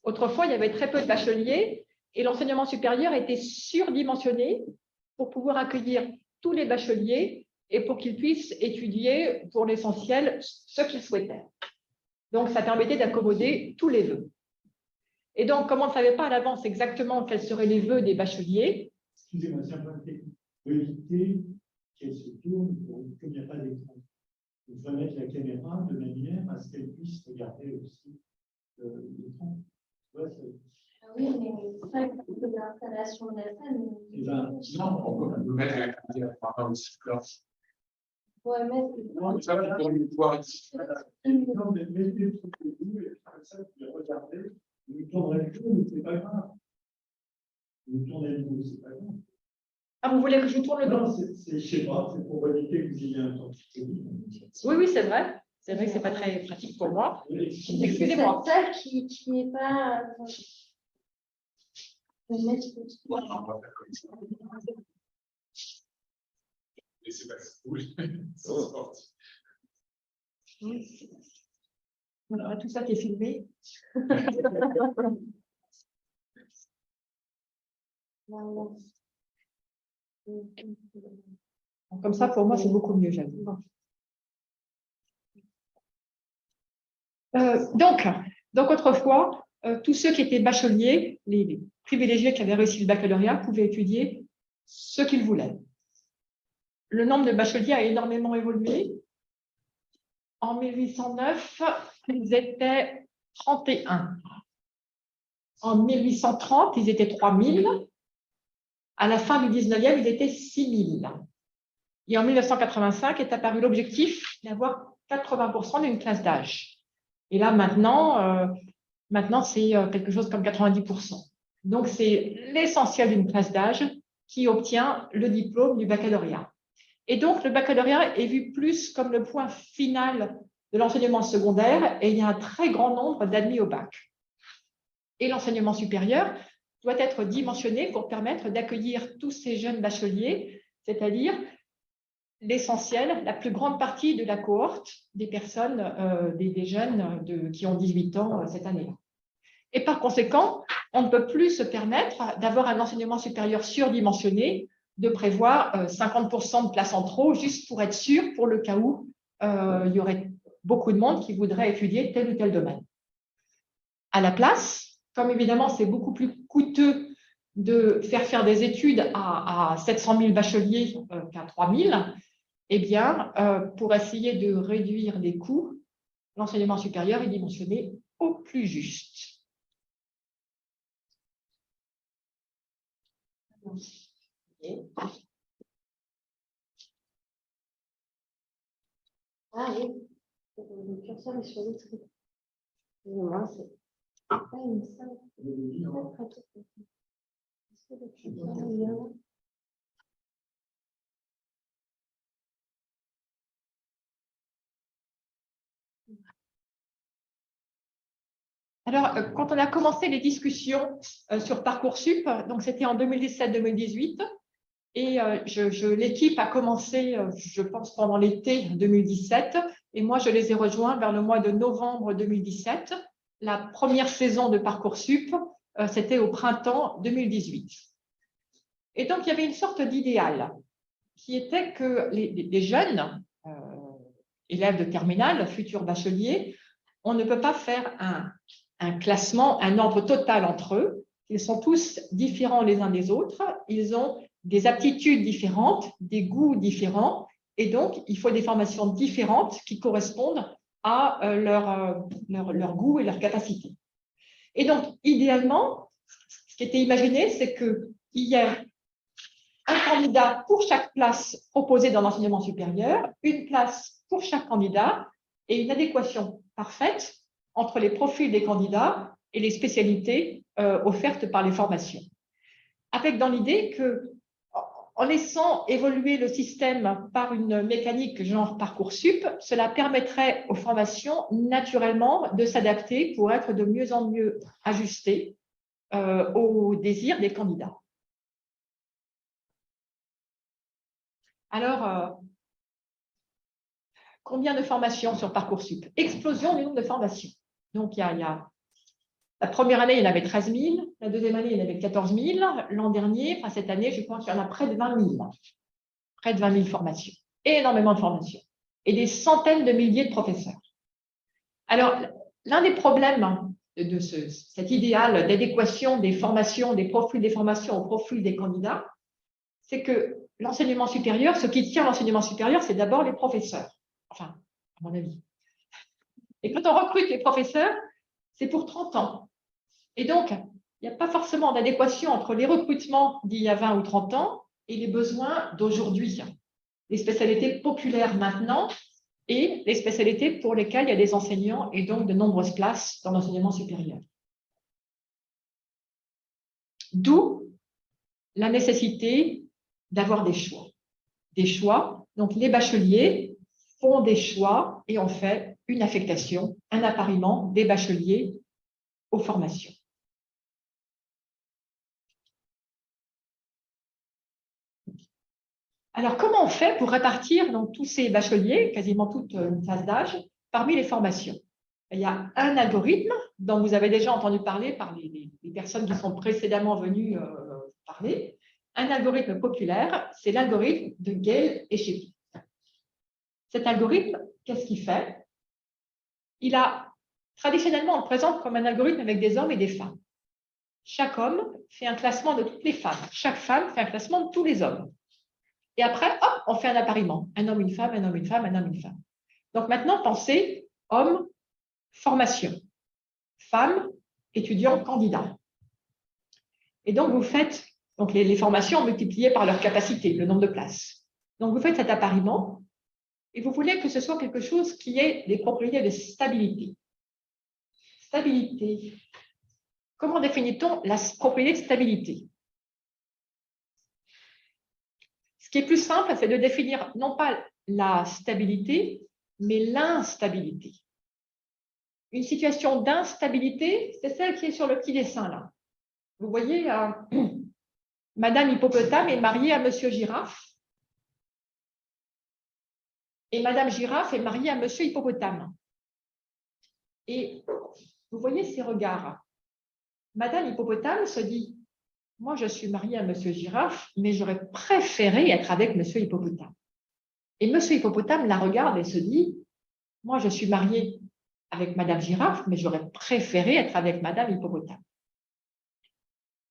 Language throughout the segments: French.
Autrefois, il y avait très peu de bacheliers et l'enseignement supérieur était surdimensionné pour pouvoir accueillir tous les bacheliers et pour qu'ils puissent étudier pour l'essentiel ce qu'ils souhaitaient. Donc, ça permettait d'accommoder tous les vœux. Et donc, comme on ne savait pas à l'avance exactement quels seraient les vœux des bacheliers… Excusez-moi, c'est un point technique. Pour éviter qu'elle se tourne pour qu'il n'y ait pas d'écran. Il faut mettre la caméra de manière à ce qu'elle puisse regarder aussi l'écran. Oui, mais ça, c'est l'installation de la salle. Non, on peut mettre la caméra aussi. Ouais, non, ça va pour nous voir ici. Non, mais mettez le truc de vous et comme ça, vous pouvez regarder. Vous tournerez le jeu, mais ce n'est pas grave. Vous tournez le jeu, ce n'est pas grave. Ah, vous voulez que je vous tourne le dos? Non, je ne sais pas, c'est pour éviter que vous ayez un temps. Oui, oui, c'est vrai. C'est vrai que ce n'est pas très pratique pour moi. Excusez-moi. C'est ça qui n'est pas. On va faire comme ça. Et c'est pas oui, c'est sportif. Voilà, tout ça qui est filmé. Comme ça, pour moi, c'est beaucoup mieux, j'avoue. Donc, autrefois, tous ceux qui étaient bacheliers, les privilégiés qui avaient réussi le baccalauréat, pouvaient étudier ce qu'ils voulaient. Le nombre de bacheliers a énormément évolué. En 1809, ils étaient 31. En 1830, ils étaient 3000. À la fin du 19e, ils étaient 6000. Et en 1985 est apparu l'objectif d'avoir 80% d'une classe d'âge. Et là, maintenant c'est quelque chose comme 90%. Donc, c'est l'essentiel d'une classe d'âge qui obtient le diplôme du baccalauréat. Et donc, le baccalauréat est vu plus comme le point final de l'enseignement secondaire et il y a un très grand nombre d'admis au bac. Et l'enseignement supérieur doit être dimensionné pour permettre d'accueillir tous ces jeunes bacheliers, c'est-à-dire l'essentiel, la plus grande partie de la cohorte des personnes, des jeunes qui ont 18 ans cette année-là. Et par conséquent, on ne peut plus se permettre d'avoir un enseignement supérieur surdimensionné, de prévoir 50% de places en trop, juste pour être sûr, pour le cas où il y aurait beaucoup de monde qui voudrait étudier tel ou tel domaine. À la place, comme évidemment c'est beaucoup plus coûteux de faire des études à 700 000 bacheliers qu'à 3 000, eh bien, pour essayer de réduire les coûts, l'enseignement supérieur est dimensionné au plus juste. Ah oui, le curseur est sur le tri. Excusez-moi, c'est pas une salle. Est-ce que le curseur est là? Alors, quand on a commencé les discussions sur Parcoursup, donc c'était en 2017-2018, et l'équipe a commencé, je pense, pendant l'été 2017, et moi, je les ai rejoints vers le mois de novembre 2017. La première saison de Parcoursup, c'était au printemps 2018. Et donc, il y avait une sorte d'idéal qui était que les jeunes élèves de terminale, futurs bacheliers, on ne peut pas faire un classement, un ordre total entre eux. Ils sont tous différents les uns des autres. Ils ont des aptitudes différentes, des goûts différents. Et donc, il faut des formations différentes qui correspondent à leur goût et leur capacité. Et donc, idéalement, ce qui était imaginé, c'est qu'il y ait un candidat pour chaque place proposée dans l'enseignement supérieur, une place pour chaque candidat et une adéquation parfaite entre les profils des candidats et les spécialités offertes par les formations. Avec dans l'idée que, en laissant évoluer le système par une mécanique genre Parcoursup, cela permettrait aux formations naturellement de s'adapter pour être de mieux en mieux ajustées aux désirs des candidats. Alors, combien de formations sur Parcoursup? Explosion du nombre de formations. Donc, il y a La première année, il y en avait 13 000. La deuxième année, il y en avait 14 000. L'an dernier, enfin cette année, je pense qu'il y en a près de 20 000. Près de 20 000 formations. Énormément de formations. Et des centaines de milliers de professeurs. Alors, l'un des problèmes de cet idéal d'adéquation des formations, des profils des formations au profil des candidats, c'est que l'enseignement supérieur, ce qui tient l'enseignement supérieur, c'est d'abord les professeurs. Enfin, à mon avis. Et quand on recrute les professeurs, c'est pour 30 ans. Et donc, il n'y a pas forcément d'adéquation entre les recrutements d'il y a 20 ou 30 ans et les besoins d'aujourd'hui. Les spécialités populaires maintenant et les spécialités pour lesquelles il y a des enseignants et donc de nombreuses places dans l'enseignement supérieur. D'où la nécessité d'avoir des choix. Des choix. Donc, les bacheliers font des choix et ont fait une affectation, un appariement des bacheliers aux formations. Alors, comment on fait pour répartir donc, tous ces bacheliers, quasiment toute une phase d'âge, parmi les formations? Il y a un algorithme dont vous avez déjà entendu parler par les personnes qui sont précédemment venues parler. Un algorithme populaire, c'est l'algorithme de Gale et Shepy. Cet algorithme, qu'est-ce qu'il fait? Traditionnellement, on le présente comme un algorithme avec des hommes et des femmes. Chaque homme fait un classement de toutes les femmes. Chaque femme fait un classement de tous les hommes. Et après, hop, on fait un appariement. Un homme, une femme, un homme, une femme, un homme, une femme. Donc maintenant, pensez homme, formation. Femme, étudiant, candidat. Et donc, vous faites donc les formations multipliées par leur capacité, le nombre de places. Donc, vous faites cet appariement et vous voulez que ce soit quelque chose qui ait des propriétés de stabilité. Stabilité. Comment définit-on la propriété de stabilité? Ce qui est plus simple, c'est de définir non pas la stabilité, mais l'instabilité. Une situation d'instabilité, c'est celle qui est sur le petit dessin là. Vous voyez, Madame Hippopotame est mariée à Monsieur Girafe et Madame Girafe est mariée à Monsieur Hippopotame. Et vous voyez ces regards. Madame Hippopotame se dit, moi je suis mariée à Monsieur Girafe, mais j'aurais préféré être avec Monsieur Hippopotame. Et Monsieur Hippopotame la regarde et se dit, moi je suis mariée avec Madame Girafe, mais j'aurais préféré être avec Madame Hippopotame.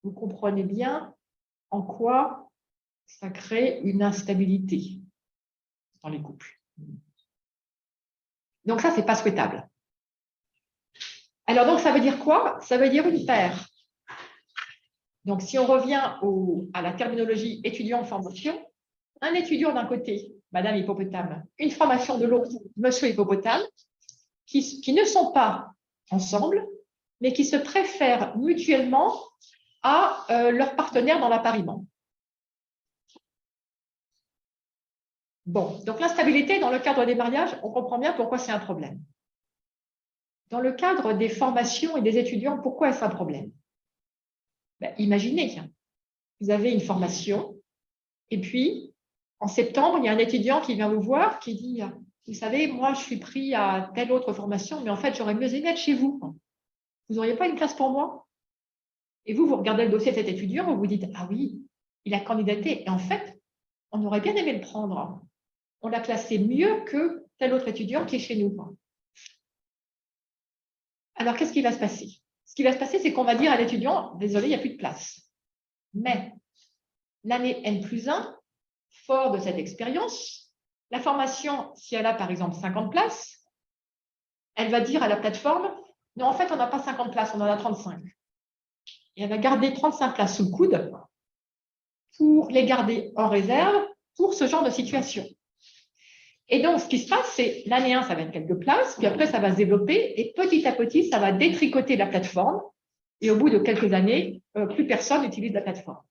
Vous comprenez bien en quoi ça crée une instabilité dans les couples. Donc ça, c'est pas souhaitable. Alors donc, ça veut dire quoi? Ça veut dire une paire. Donc, si on revient à la terminologie étudiant-formation, un étudiant d'un côté, Madame Hippopotame, une formation de l'autre, Monsieur Hippopotame, qui ne sont pas ensemble, mais qui se préfèrent mutuellement à leur partenaire dans l'appariement. Bon, donc l'instabilité dans le cadre des mariages, on comprend bien pourquoi c'est un problème. Dans le cadre des formations et des étudiants, pourquoi est-ce un problème? Imaginez, vous avez une formation et puis en septembre, il y a un étudiant qui vient vous voir qui dit « Vous savez, moi je suis pris à telle autre formation, mais en fait j'aurais mieux aimé être chez vous. Vous n'auriez pas une place pour moi ?» Et vous regardez le dossier de cet étudiant, vous vous dites « Ah oui, il a candidaté et en fait, on aurait bien aimé le prendre. On l'a classé mieux que tel autre étudiant qui est chez nous. » Alors, qu'est-ce qui va se passer? Ce qui va se passer, c'est qu'on va dire à l'étudiant, désolé, il n'y a plus de place. Mais l'année N+1, fort de cette expérience, la formation, si elle a par exemple 50 places, elle va dire à la plateforme, non, en fait, on n'a pas 50 places, on en a 35. Et elle va garder 35 places sous le coude pour les garder en réserve pour ce genre de situation. Et donc, ce qui se passe, c'est l'année 1, ça va être quelques places, puis après, ça va se développer, et petit à petit, ça va détricoter la plateforme, et au bout de quelques années, plus personne n'utilise la plateforme.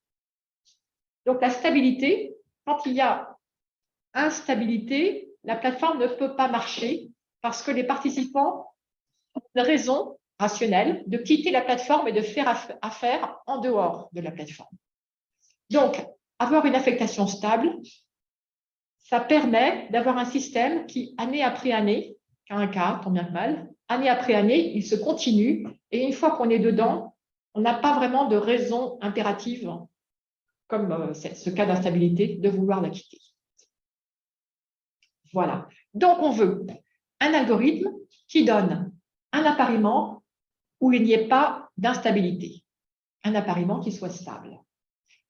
Donc, la stabilité, quand il y a instabilité, la plateforme ne peut pas marcher parce que les participants ont une raison rationnelle de quitter la plateforme et de faire affaire en dehors de la plateforme. Donc, avoir une affectation stable, ça permet d'avoir un système qui, année après année, qu'un cas, tant bien que mal, année après année, il se continue. Et une fois qu'on est dedans, on n'a pas vraiment de raison impérative, comme ce cas d'instabilité, de vouloir la quitter. Voilà. Donc, on veut un algorithme qui donne un appariement où il n'y ait pas d'instabilité, un appariement qui soit stable.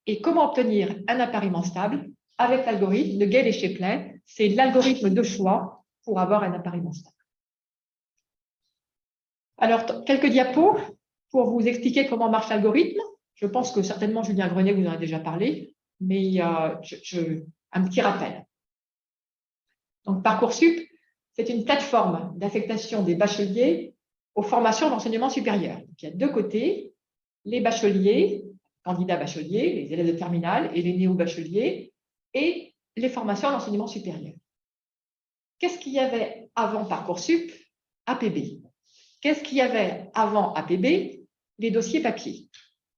Et comment obtenir un appariement stable? Avec l'algorithme de Gale et Shapley, c'est l'algorithme de choix pour avoir un appariement stable. Alors, quelques diapos pour vous expliquer comment marche l'algorithme. Je pense que certainement Julien Grenier vous en a déjà parlé, mais un petit rappel. Donc, Parcoursup, c'est une plateforme d'affectation des bacheliers aux formations d'enseignement supérieur. Donc, il y a deux côtés, les bacheliers, candidats bacheliers, les élèves de terminale et les néo-bacheliers, et les formations d'enseignement supérieur. Qu'est-ce qu'il y avait avant Parcoursup? APB. Qu'est-ce qu'il y avait avant APB? Les dossiers papier.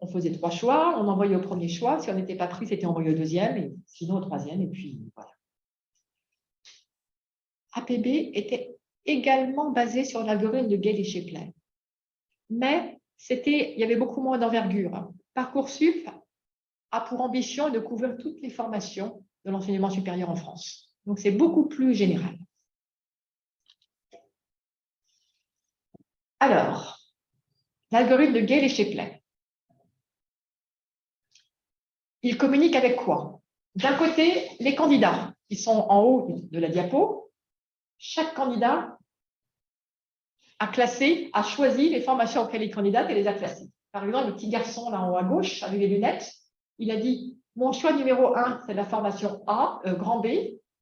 On faisait 3 choix, on envoyait au premier choix. Si on n'était pas pris, c'était envoyé au deuxième, et sinon au troisième, et puis voilà. APB était également basé sur l'algorithme de Gale et Shapley. Mais il y avait beaucoup moins d'envergure. Parcoursup a pour ambition de couvrir toutes les formations de l'enseignement supérieur en France. Donc, c'est beaucoup plus général. Alors, l'algorithme de Gale et Shapley. Il communique avec quoi? D'un côté, les candidats, qui sont en haut de la diapo. Chaque candidat a choisi les formations auxquelles il candidate et les a classées. Par exemple, le petit garçon là en haut à gauche, avec les lunettes, il a dit « Mon choix numéro 1, c'est la formation A, grand B.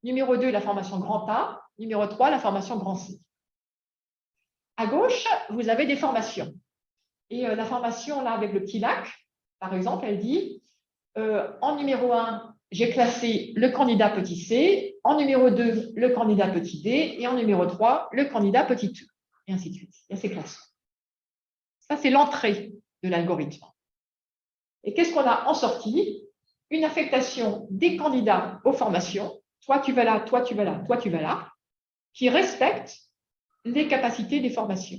Numéro 2, la formation grand A. Numéro 3, la formation grand C. » À gauche, vous avez des formations. Et la formation là avec le petit lac, par exemple, elle dit en numéro 1, j'ai classé le candidat petit c, en numéro 2, le candidat petit d, et en numéro 3, le candidat petit e, et ainsi de suite. Il y a ces classes. Ça, c'est l'entrée de l'algorithme. Et qu'est-ce qu'on a en sortie? Une affectation des candidats aux formations, toi tu vas là, toi tu vas là, toi tu vas là, qui respecte les capacités des formations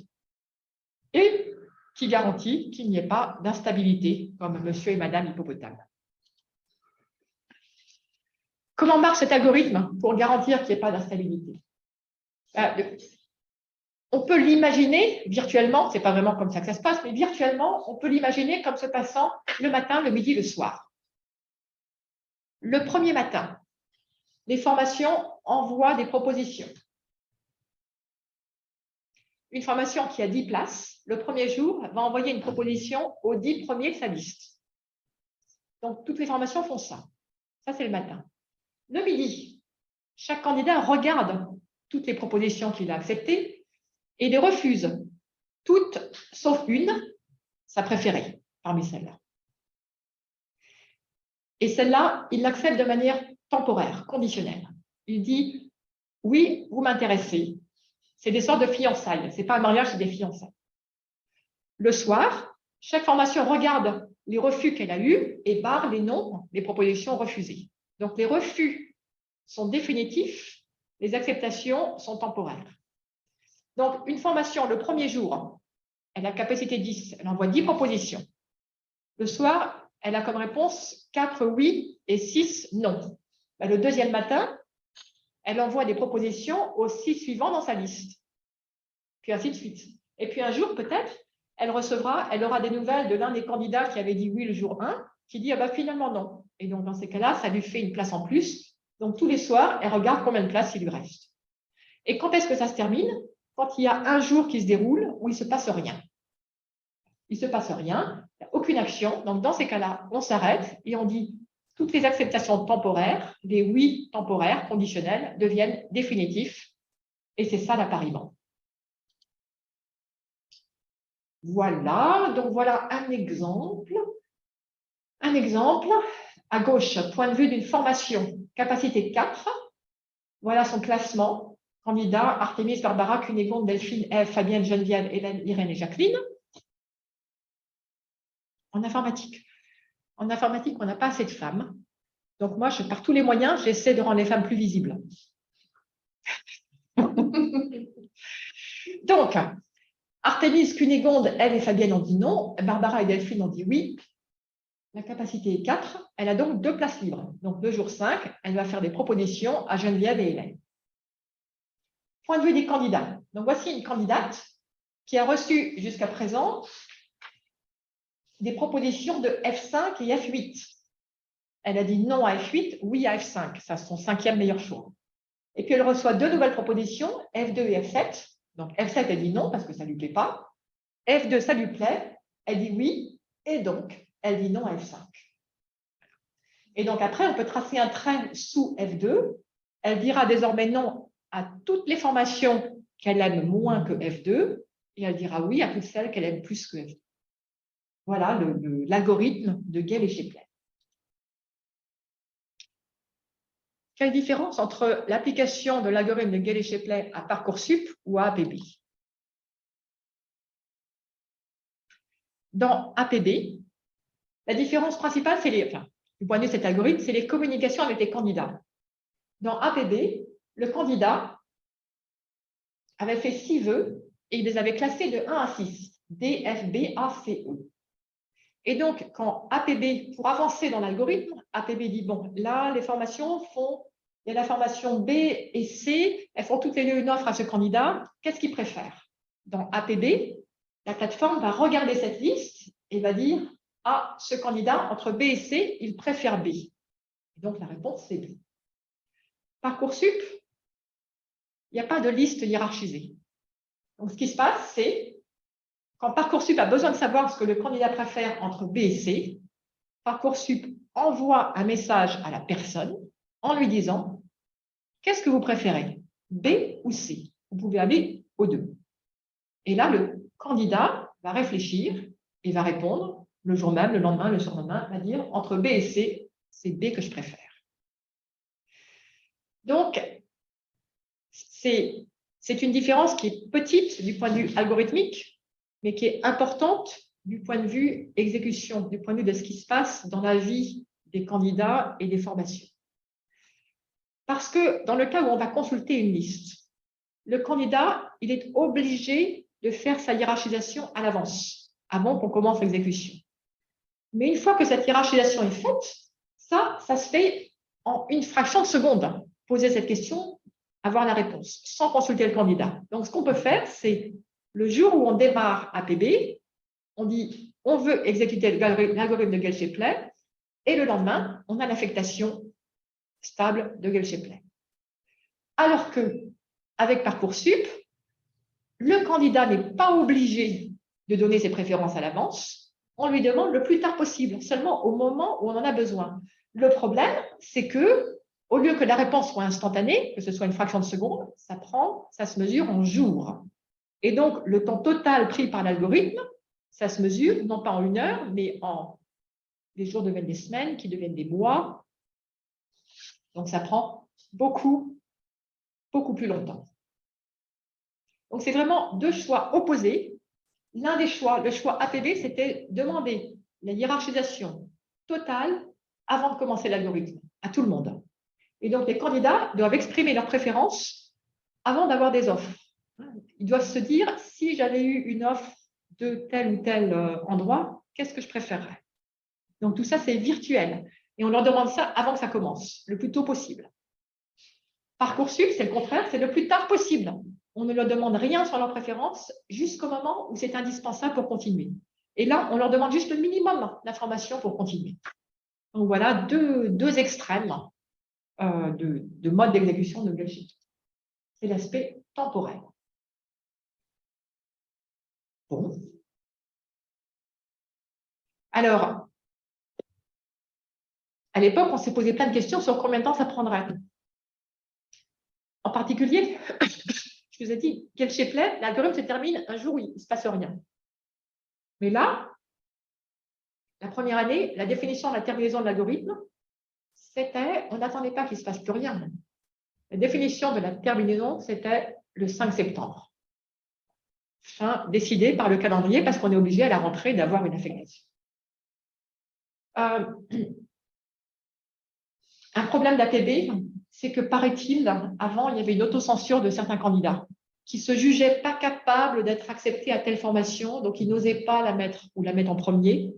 et qui garantit qu'il n'y ait pas d'instabilité, comme monsieur et madame hippopotame. Comment marche cet algorithme pour garantir qu'il n'y ait pas d'instabilité? On peut l'imaginer virtuellement, ce n'est pas vraiment comme ça que ça se passe, mais virtuellement, on peut l'imaginer comme se passant le matin, le midi, le soir. Le premier matin, les formations envoient des propositions. Une formation qui a 10 places, le premier jour, va envoyer une proposition aux 10 premiers de sa liste. Donc, toutes les formations font ça. Ça, c'est le matin. Le midi, chaque candidat regarde toutes les propositions qu'il a acceptées et les refuse, toutes sauf une, sa préférée parmi celles-là. Et celle-là, il l'accepte de manière temporaire, conditionnelle. Il dit « Oui, vous m'intéressez ». C'est des sortes de fiançailles. Ce n'est pas un mariage, c'est des fiançailles. Le soir, chaque formation regarde les refus qu'elle a eus et barre les noms, les propositions refusées. Donc, les refus sont définitifs, les acceptations sont temporaires. Donc, une formation, le premier jour, elle a capacité 10, elle envoie 10 propositions. Le soir, elle a comme réponse 4 oui et 6 non. Le deuxième matin, elle envoie des propositions aux 6 suivants dans sa liste. Puis ainsi de suite. Et puis un jour, peut-être, elle aura des nouvelles de l'un des candidats qui avait dit oui le jour 1, qui dit ah finalement non. Et donc, dans ces cas-là, ça lui fait une place en plus. Donc, tous les soirs, elle regarde combien de places il lui reste. Et quand est-ce que ça se termine? Quand il y a un jour qui se déroule où il ne se passe rien. Il ne se passe rien, il n'y a aucune action. Donc, dans ces cas-là, on s'arrête et on dit toutes les acceptations temporaires, les oui temporaires, conditionnels, deviennent définitifs. Et c'est ça l'appariement. Voilà, donc voilà un exemple. Un exemple, à gauche, point de vue d'une formation, capacité 4. Voilà son classement. Candidats, Artémis, Barbara, Cunégonde, Delphine, Ève, Fabienne, Geneviève, Hélène, Irène et Jacqueline. En informatique. En informatique, on n'a pas assez de femmes. Donc moi, par tous les moyens, j'essaie de rendre les femmes plus visibles. Donc, Artémise, Cunégonde, elle et Fabienne ont dit non. Barbara et Delphine ont dit oui. La capacité est 4. Elle a donc 2 places libres. Donc, le jour 5, elle va faire des propositions à Geneviève et Hélène. Point de vue des candidats. Donc, voici une candidate qui a reçu jusqu'à présent des propositions de F5 et F8. Elle a dit non à F8, oui à F5. C'est son 5e meilleur choix. Et puis, elle reçoit 2 nouvelles propositions, F2 et F7. Donc, F7, elle dit non parce que ça ne lui plaît pas. F2, ça lui plaît. Elle dit oui. Et donc, elle dit non à F5. Et donc, après, on peut tracer un trait sous F2. Elle dira désormais non à toutes les formations qu'elle aime moins que F2. Et elle dira oui à toutes celles qu'elle aime plus que F2. Voilà l'algorithme de Gale et Shapley. Quelle différence entre l'application de l'algorithme de Gale et Shapley à Parcoursup ou à APB? Dans APB, la différence principale, c'est du point de vue de cet algorithme, c'est les communications avec les candidats. Dans APB, le candidat avait fait 6 vœux et il les avait classés de 1 à 6, D, F, B, A, C, E. Et donc, quand APB, pour avancer dans l'algorithme, APB dit, bon, là, les formations font, il y a la formation B et C, elles font toutes les deux une offre à ce candidat, qu'est-ce qu'il préfère? Dans APB, la plateforme va regarder cette liste et va dire, ah, ce candidat, entre B et C, il préfère B. Et donc, la réponse, c'est B. Parcoursup, il n'y a pas de liste hiérarchisée. Donc, ce qui se passe, c'est quand Parcoursup a besoin de savoir ce que le candidat préfère entre B et C, Parcoursup envoie un message à la personne en lui disant « Qu'est-ce que vous préférez, B ou C ?» Vous pouvez aller aux deux. Et là, le candidat va réfléchir et va répondre le jour même, le lendemain, le surlendemain, va dire « Entre B et C, c'est B que je préfère. » Donc, c'est une différence qui est petite du point de vue algorithmique, mais qui est importante du point de vue exécution, du point de vue de ce qui se passe dans la vie des candidats et des formations. Parce que dans le cas où on va consulter une liste, le candidat, il est obligé de faire sa hiérarchisation à l'avance, avant qu'on commence l'exécution. Mais une fois que cette hiérarchisation est faite, ça se fait en une fraction de seconde. Poser cette question, avoir la réponse, sans consulter le candidat. Donc, ce qu'on peut faire, c'est le jour où on démarre APB, on dit on veut exécuter l'algorithme de Gale-Shapley, et le lendemain, on a l'affectation stable de Gale-Shapley. Alors qu'avec Parcoursup, le candidat n'est pas obligé de donner ses préférences à l'avance, on lui demande le plus tard possible, seulement au moment où on en a besoin. Le problème, c'est que, au lieu que la réponse soit instantanée, que ce soit une fraction de seconde, ça se mesure en jours. Et donc, le temps total pris par l'algorithme, ça se mesure non pas en 1 heure, mais en les jours deviennent des semaines, qui deviennent des mois. Donc, ça prend beaucoup plus longtemps. Donc, c'est vraiment 2 choix opposés. L'un des choix, le choix APB, c'était demander la hiérarchisation totale avant de commencer l'algorithme, à tout le monde. Et donc, les candidats doivent exprimer leurs préférences avant d'avoir des offres. Ils doivent se dire, si j'avais eu une offre de tel ou tel endroit, qu'est-ce que je préférerais? Donc, tout ça, c'est virtuel. Et on leur demande ça avant que ça commence, le plus tôt possible. Parcoursup, c'est le contraire, c'est le plus tard possible. On ne leur demande rien sur leurs préférences jusqu'au moment où c'est indispensable pour continuer. Et là, on leur demande juste le minimum d'informations pour continuer. Donc, voilà deux extrêmes de mode d'exécution de Gale-Shapley. C'est l'aspect temporel. Bon. Alors, à l'époque, on s'est posé plein de questions sur combien de temps ça prendrait. En particulier, je vous ai dit, Gale-Shapley, l'algorithme se termine un jour où il ne se passe rien. Mais là, la première année, la définition de la terminaison de l'algorithme, c'était, on n'attendait pas qu'il ne se passe plus rien. La définition de la terminaison, c'était le 5 septembre. Fin décidé par le calendrier parce qu'on est obligé à la rentrée d'avoir une affectation. Un problème d'APB, c'est que, paraît-il, avant, il y avait une autocensure de certains candidats. qui ne se jugeaient pas capables d'être acceptés à telle formation, donc ils n'osaient pas la mettre ou la mettre en premier,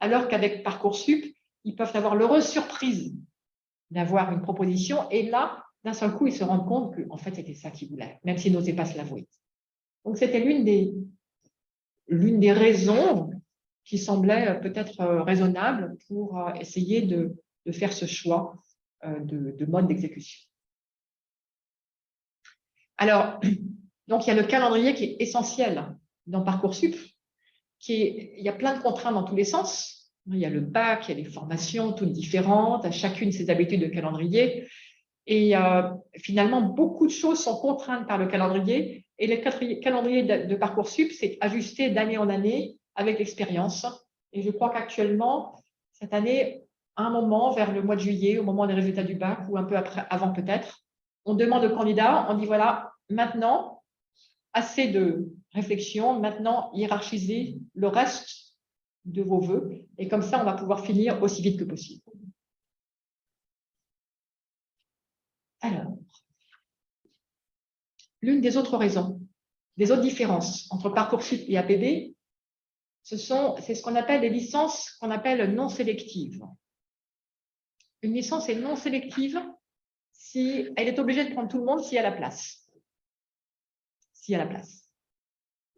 alors qu'avec Parcoursup, ils peuvent avoir l'heureuse surprise d'avoir une proposition, et là, d'un seul coup, ils se rendent compte qu'en fait, c'était ça qu'ils voulaient, même s'ils n'osaient pas se l'avouer. Donc, c'était l'une des raisons qui semblait peut-être raisonnable pour essayer de faire ce choix de mode d'exécution. Alors, donc, il y a le calendrier qui est essentiel dans Parcoursup. Il y a plein de contraintes dans tous les sens. Il y a le bac, il y a les formations toutes différentes, à chacune ses habitudes de calendrier. Et finalement, beaucoup de choses sont contraintes par le calendrier. Et le calendrier de Parcoursup, c'est ajusté d'année en année avec l'expérience. Et je crois qu'actuellement, cette année, à un moment, vers le mois de juillet, au moment des résultats du bac, ou un peu après, avant peut-être, on demande aux candidats, on dit voilà, maintenant, assez de réflexion, maintenant, hiérarchisez le reste de vos vœux. Et comme ça, on va pouvoir finir aussi vite que possible. Alors, l'une des autres raisons, des autres différences entre Parcoursup et APB, c'est ce qu'on appelle les licences qu'on appelle non sélectives. Une licence est non sélective si elle est obligée de prendre tout le monde s'il y a la place. S'il y a la place.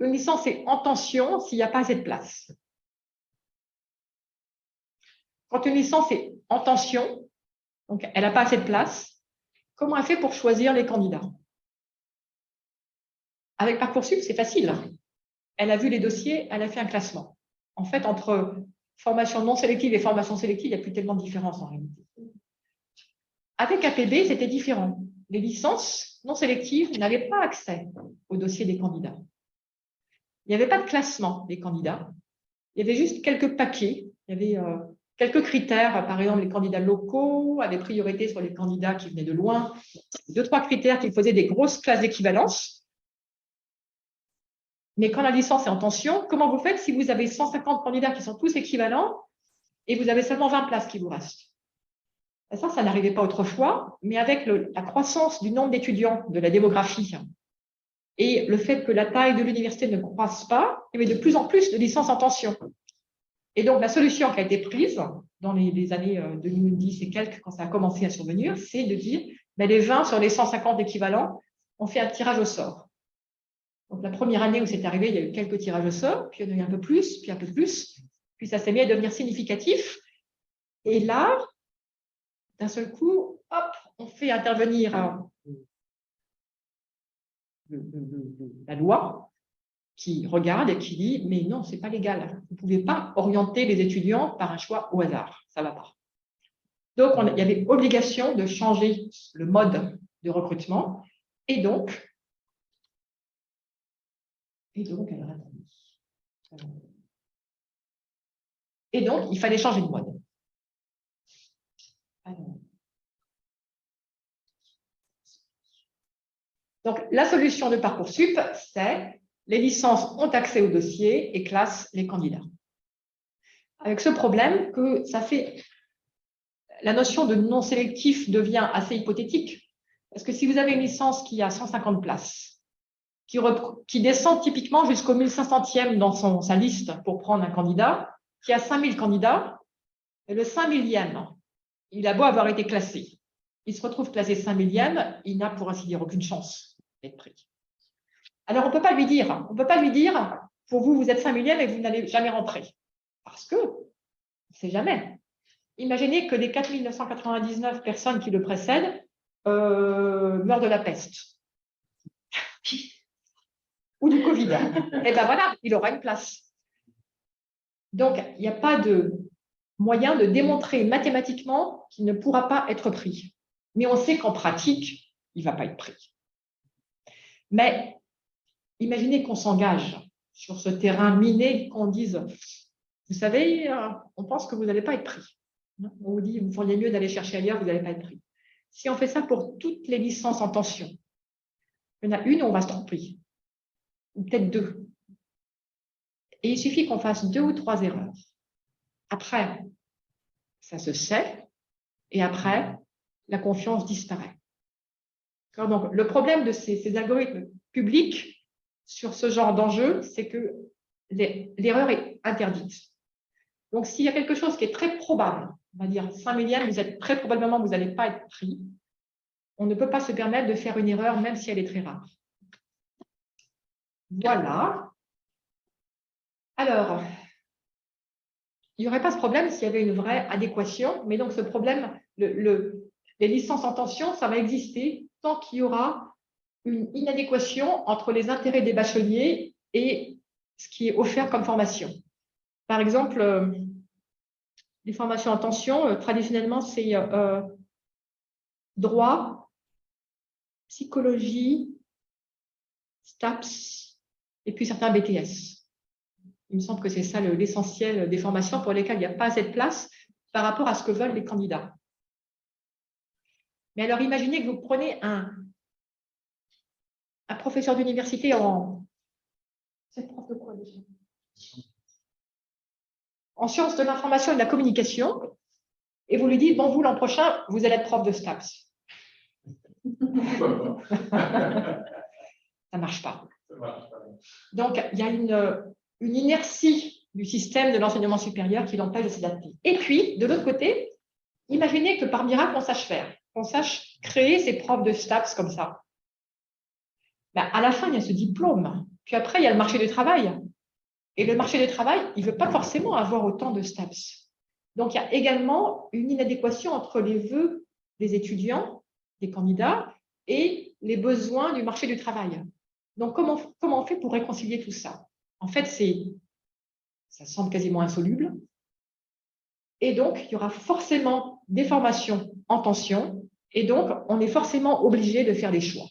Une licence est en tension s'il n'y a pas assez de place. Quand une licence est en tension, donc elle n'a pas assez de place, comment elle fait pour choisir les candidats? Avec Parcoursup, c'est facile. Elle a vu les dossiers, elle a fait un classement. En fait, entre formation non sélective et formation sélective, il n'y a plus tellement de différence en réalité. Avec APB, c'était différent. Les licences non sélectives n'avaient pas accès au dossier des candidats. Il n'y avait pas de classement des candidats. Il y avait juste quelques paquets. Il y avait quelques critères. Par exemple, les candidats locaux avaient priorité sur les candidats qui venaient de loin. 2-3 critères qui faisaient des grosses classes d'équivalence. Mais quand la licence est en tension, comment vous faites si vous avez 150 candidats qui sont tous équivalents et vous avez seulement 20 places qui vous restent? Ça n'arrivait pas autrefois, mais avec la croissance du nombre d'étudiants, de la démographie, et le fait que la taille de l'université ne croisse pas, il y avait de plus en plus de licences en tension. Et donc, la solution qui a été prise dans les années 2010 et quelques, quand ça a commencé à survenir, c'est de dire, les 20 sur les 150 équivalents, on fait un tirage au sort. Donc, la première année où c'est arrivé, il y a eu quelques tirages au sort, puis il y en a eu un peu plus, puis ça s'est mis à devenir significatif. Et là, d'un seul coup, hop, on fait intervenir la loi qui regarde et qui dit « mais non, ce n'est pas légal. Vous ne pouvez pas orienter les étudiants par un choix au hasard. Ça ne va pas. » Donc, il y avait obligation de changer le mode de recrutement. Et donc, il fallait changer de mode. Donc, la solution de Parcoursup, c'est les licences ont accès au dossier et classent les candidats. Avec ce problème que ça fait... La notion de non sélectif devient assez hypothétique, parce que si vous avez une licence qui a 150 places, qui descend typiquement jusqu'au 1500e dans sa liste pour prendre un candidat, qui a 5000 candidats, et le 5000e, il a beau avoir été classé, il se retrouve classé 5000e, il n'a pour ainsi dire aucune chance d'être pris. Alors, on ne peut pas lui dire, pour vous, vous êtes 5000e et vous n'allez jamais rentrer. Parce que, on ne sait jamais. Imaginez que les 4999 personnes qui le précèdent meurent de la peste. Ou du Covid. Et bien voilà, il aura une place. Donc, il n'y a pas de moyen de démontrer mathématiquement qu'il ne pourra pas être pris. Mais on sait qu'en pratique, il ne va pas être pris. Mais imaginez qu'on s'engage sur ce terrain miné, qu'on dise, vous savez, on pense que vous n'allez pas être pris. On vous dit, vous feriez mieux d'aller chercher ailleurs, vous n'allez pas être pris. Si on fait ça pour toutes les licences en tension, il y en a une où on va se tromper, ou peut-être 2. Et il suffit qu'on fasse 2 ou 3 erreurs. Après, ça se sait, et après, la confiance disparaît. Donc, le problème de ces algorithmes public sur ce genre d'enjeu, c'est que l'erreur est interdite. Donc, s'il y a quelque chose qui est très probable, on va dire 5 millième, très probablement, vous n'allez pas être pris, on ne peut pas se permettre de faire une erreur, même si elle est très rare. Voilà. Alors, il n'y aurait pas ce problème s'il y avait une vraie adéquation, mais donc ce problème, les licences en tension, ça va exister tant qu'il y aura une inadéquation entre les intérêts des bacheliers et ce qui est offert comme formation. Par exemple, les formations en tension, traditionnellement, c'est droit, psychologie, STAPS, et puis certains BTS. Il me semble que c'est ça l'essentiel des formations pour lesquelles il n'y a pas assez de place par rapport à ce que veulent les candidats. Mais alors, imaginez que vous prenez un professeur d'université en... C'est prof de quoi déjà? En sciences de l'information et de la communication, et vous lui dites, bon, vous, l'an prochain, vous allez être prof de STAPS. Ça ne marche pas. Donc, il y a une inertie du système de l'enseignement supérieur qui l'empêche de s'adapter. Et puis, de l'autre côté, imaginez que par miracle, on sache faire, qu'on sache créer ces profs de STAPS comme ça. Ben, à la fin, il y a ce diplôme. Puis après, il y a le marché du travail. Et le marché du travail, il ne veut pas forcément avoir autant de STAPS. Donc, il y a également une inadéquation entre les vœux des étudiants, des candidats, et les besoins du marché du travail. Donc, comment on fait pour réconcilier tout ça? En fait, ça semble quasiment insoluble. Et donc, il y aura forcément des formations en tension. Et donc, on est forcément obligé de faire des choix.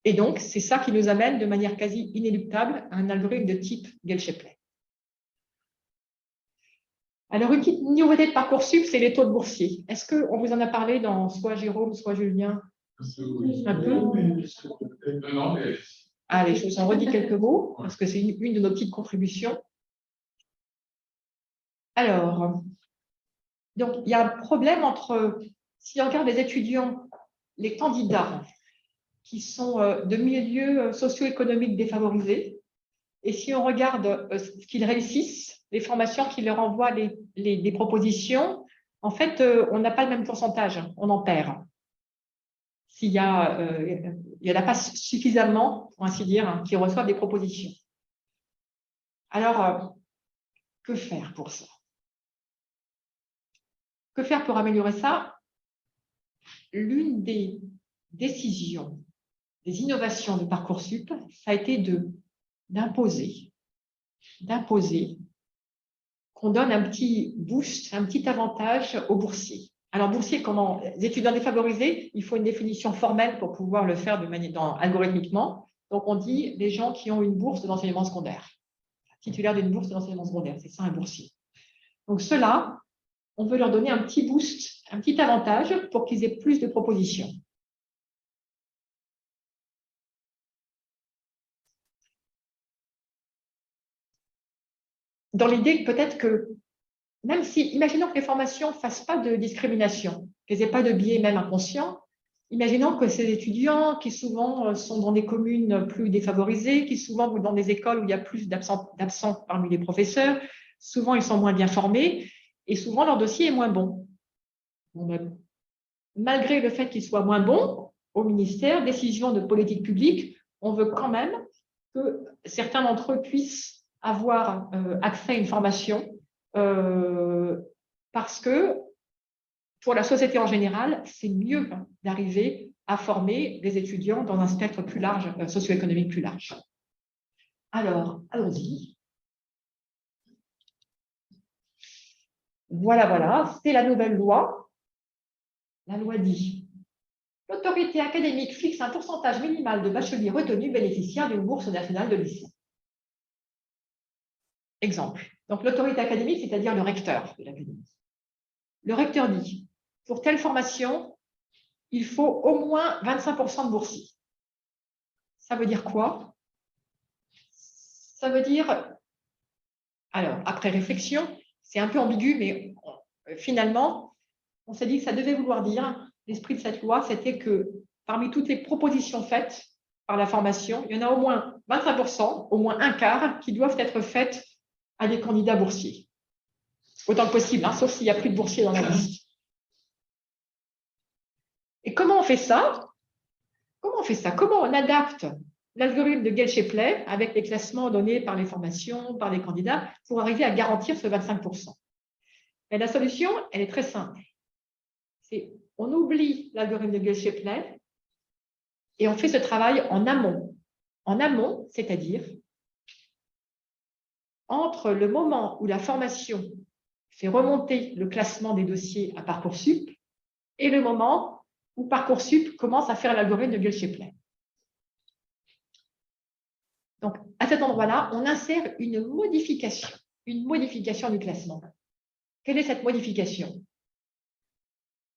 Et donc, c'est ça qui nous amène de manière quasi inéluctable à un algorithme de type Gale-Shapley. Alors, une petite nouveauté de Parcoursup, c'est les taux de boursiers. Est-ce qu'on vous en a parlé dans soit Jérôme, soit Julien? Un peu. Non, mais... Allez, je vous en redis quelques mots, parce que c'est une de nos petites contributions. Alors, donc, il y a un problème entre, si on regarde les étudiants, les candidats qui sont de milieux socio-économiques défavorisés, et si on regarde ce qu'ils réussissent, les formations qui leur envoient des propositions, en fait, on n'a pas le même pourcentage, on en perd. S'il y a, il n'y en a pas suffisamment, pour ainsi dire, hein, qui reçoivent des propositions. Alors, que faire pour ça? Que faire pour améliorer ça? L'une des décisions, des innovations de Parcoursup, ça a été d'imposer qu'on donne un petit boost, un petit avantage aux boursiers. Alors, boursiers, comment? Les étudiants défavorisés, il faut une définition formelle pour pouvoir le faire algorithmiquement. Donc, on dit les gens qui ont une bourse d'enseignement secondaire, titulaire d'une bourse d'enseignement secondaire, c'est ça un boursier. Donc, ceux-là, on veut leur donner un petit boost, un petit avantage pour qu'ils aient plus de propositions. Dans l'idée peut-être que, même si, imaginons que les formations ne fassent pas de discrimination, qu'elles n'aient pas de biais même inconscients, imaginons que ces étudiants qui souvent sont dans des communes plus défavorisées, qui souvent vont dans des écoles où il y a plus d'absents parmi les professeurs, souvent ils sont moins bien formés et souvent leur dossier est moins bon. Malgré le fait qu'il soit moins bon, au ministère, décision de politique publique, on veut quand même que certains d'entre eux puissent avoir accès à une formation parce que pour la société en général, c'est mieux d'arriver à former des étudiants dans un spectre plus large, socio-économique plus large. Alors, allons-y. Voilà, c'est la nouvelle loi. La loi dit: l'autorité académique fixe un pourcentage minimal de bacheliers retenus bénéficiaires d'une bourse nationale de lycée. Exemple. Donc, l'autorité académique, c'est-à-dire le recteur de l'académie. Le recteur dit, pour telle formation, il faut au moins 25% de boursiers. Ça veut dire quoi? Ça veut dire, alors, après réflexion, c'est un peu ambigu, mais finalement, on s'est dit que ça devait vouloir dire, l'esprit de cette loi, c'était que parmi toutes les propositions faites par la formation, il y en a au moins 25%, au moins un quart, qui doivent être faites à des candidats boursiers. Autant que possible, hein, sauf s'il n'y a plus de boursiers dans la liste. Et comment on fait ça? Comment on adapte l'algorithme de Gale-Shapley avec les classements donnés par les formations, par les candidats, pour arriver à garantir ce 25%? Et la solution, elle est très simple. On oublie l'algorithme de Gale-Shapley et on fait ce travail en amont. En amont, c'est-à-dire entre le moment où la formation fait remonter le classement des dossiers à Parcoursup et le moment où Parcoursup commence à faire l'algorithme de Gale-Shapley. Donc, à cet endroit-là, on insère une modification du classement. Quelle est cette modification?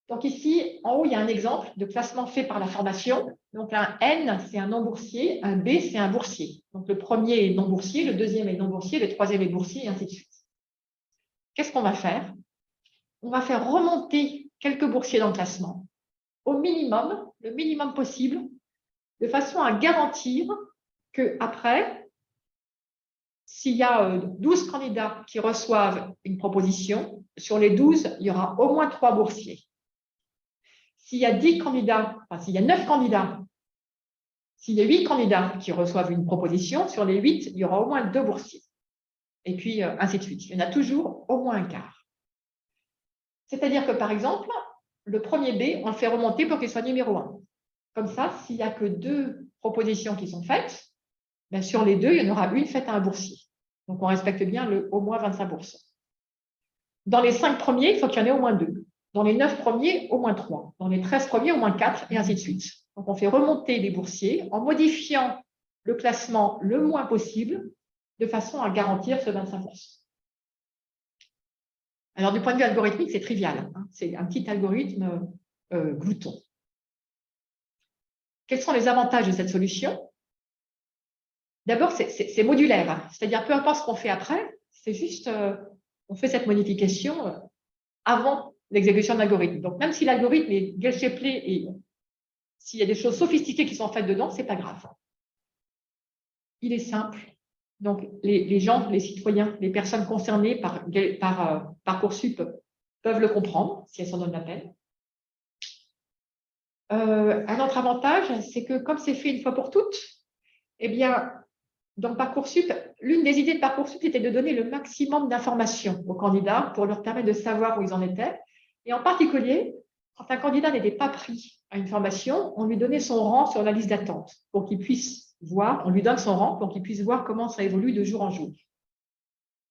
Donc ici, en haut, il y a un exemple de classement fait par la formation. Donc un N, c'est un non-boursier, un B, c'est un boursier. Donc le premier est non-boursier, le deuxième est non-boursier, le troisième est boursier, et ainsi de suite. Qu'est-ce qu'on va faire? On va faire remonter quelques boursiers dans le classement au minimum, le minimum possible, de façon à garantir qu'après, s'il y a 12 candidats qui reçoivent une proposition, sur les 12, il y aura au moins 3 boursiers. S'il y a 10 candidats, enfin s'il y a 9 candidats, s'il y a 8 candidats qui reçoivent une proposition, sur les 8, il y aura au moins 2 boursiers. Et puis, ainsi de suite. Il y en a toujours au moins un quart. C'est-à-dire que, par exemple, le premier B, on le fait remonter pour qu'il soit numéro 1. Comme ça, s'il n'y a que 2 propositions qui sont faites, ben sur les 2, il y en aura une faite à un boursier. Donc, on respecte bien le au moins 25%. Dans les 5 premiers, il faut qu'il y en ait au moins 2. Dans les 9 premiers, au moins 3. Dans les 13 premiers, au moins 4, et ainsi de suite. Donc, on fait remonter les boursiers en modifiant le classement le moins possible de façon à garantir ce 25%. Alors, du point de vue algorithmique, c'est trivial. Hein. C'est un petit algorithme glouton. Quels sont les avantages de cette solution? D'abord, c'est modulaire. C'est-à-dire, peu importe ce qu'on fait après, c'est juste, on fait cette modification avant l'exécution de l'algorithme. Donc, même si l'algorithme est Gale-Shapley et s'il y a des choses sophistiquées qui sont faites dedans, ce n'est pas grave. Il est simple. Donc, les gens, les citoyens, les personnes concernées par Parcoursup peuvent le comprendre, si elles s'en donnent la peine. Un autre avantage, c'est que comme c'est fait une fois pour toutes, eh bien, dans Parcoursup, l'une des idées de Parcoursup était de donner le maximum d'informations aux candidats pour leur permettre de savoir où ils en étaient. Et en particulier, quand un candidat n'était pas pris à une formation, on lui donnait son rang sur la liste d'attente pour qu'il puisse voir, on lui donne son rang pour qu'il puisse voir comment ça évolue de jour en jour.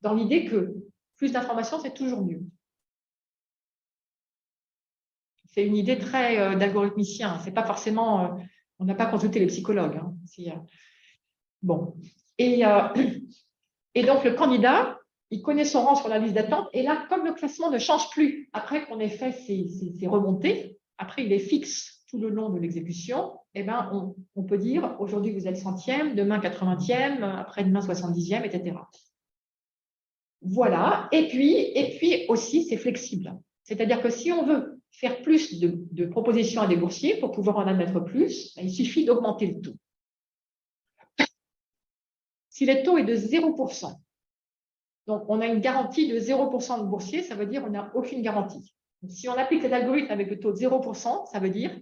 Dans l'idée que plus d'informations, c'est toujours mieux. C'est une idée très d'algorithmicien. C'est pas forcément, on n'a pas consulté les psychologues. Hein, bon. Et donc, le candidat, il connaît son rang sur la liste d'attente. Et là, comme le classement ne change plus après qu'on ait fait ses remontées, après, il est fixe tout le long de l'exécution, eh ben, on peut dire aujourd'hui, vous êtes 100e, demain 80e, après-demain 70e, etc. Voilà. Et puis aussi, c'est flexible. C'est-à-dire que si on veut faire plus de propositions à des boursiers pour pouvoir en admettre plus, il suffit d'augmenter le taux. Si le taux est de 0%, donc on a une garantie de 0% de boursiers, ça veut dire qu'on n'a aucune garantie. Donc, si on applique cet algorithme avec le taux de 0%, ça veut dire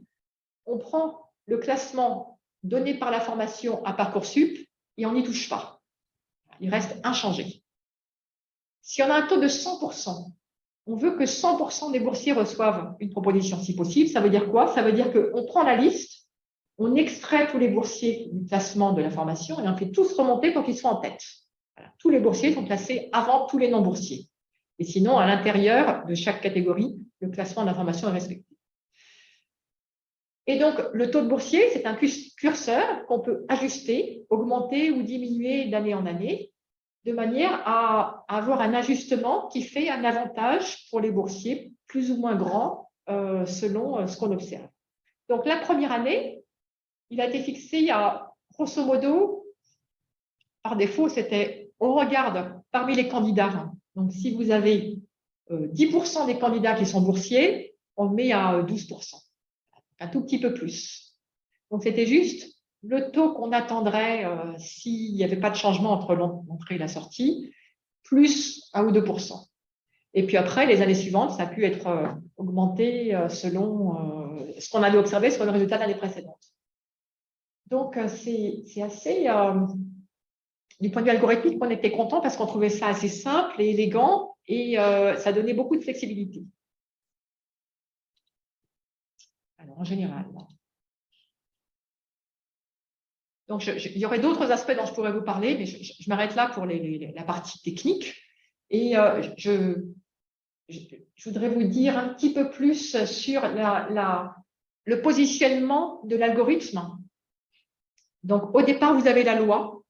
on prend le classement donné par la formation à Parcoursup et on n'y touche pas. Il reste inchangé. Si on a un taux de 100%, on veut que 100% des boursiers reçoivent une proposition si possible. Ça veut dire quoi? Ça veut dire qu'on prend la liste, on extrait tous les boursiers du classement de la formation et on fait tous remonter pour qu'ils soient en tête. Voilà. Tous les boursiers sont classés avant tous les non-boursiers. Et sinon, à l'intérieur de chaque catégorie, le classement de la formation est respecté. Et donc, le taux de boursier, c'est un curseur qu'on peut ajuster, augmenter ou diminuer d'année en année, de manière à avoir un ajustement qui fait un avantage pour les boursiers plus ou moins grand selon ce qu'on observe. Donc, la première année, il a été fixé à, grosso modo, par défaut, c'était on regarde parmi les candidats. Donc, si vous avez 10% des candidats qui sont boursiers, on met à 12%, un tout petit peu plus. Donc, c'était juste le taux qu'on attendrait s'il n'y avait pas de changement entre l'entrée et la sortie, plus 1 ou 2%. Et puis après, les années suivantes, ça a pu être augmenté selon ce qu'on avait observé sur le résultat de l'année précédente. Donc, c'est assez, du point de vue algorithmique, on était content parce qu'on trouvait ça assez simple et élégant et ça donnait beaucoup de flexibilité. Alors, en général. Donc, il y aurait d'autres aspects dont je pourrais vous parler, mais je m'arrête là pour la partie technique. Et je voudrais vous dire un petit peu plus sur le positionnement de l'algorithme. Donc, au départ, vous avez la loi.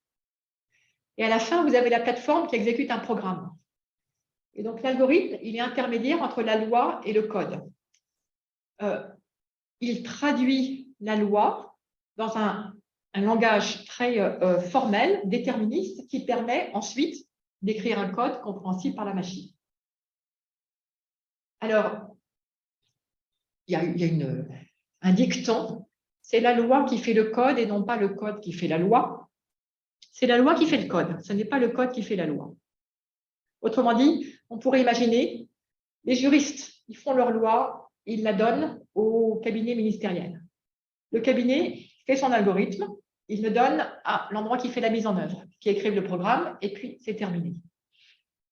Et à la fin, vous avez la plateforme qui exécute un programme. Et donc, l'algorithme, il est intermédiaire entre la loi et le code. Il traduit la loi dans un langage très formel, déterministe, qui permet ensuite d'écrire un code compréhensible par la machine. Alors, il y a un dicton, c'est la loi qui fait le code et non pas le code qui fait la loi. C'est la loi qui fait le code, ce n'est pas le code qui fait la loi. Autrement dit, on pourrait imaginer, les juristes, ils font leur loi, ils la donnent au cabinet ministériel. Le cabinet fait son algorithme, il le donne à l'endroit qui fait la mise en œuvre, qui écrive le programme, et puis c'est terminé.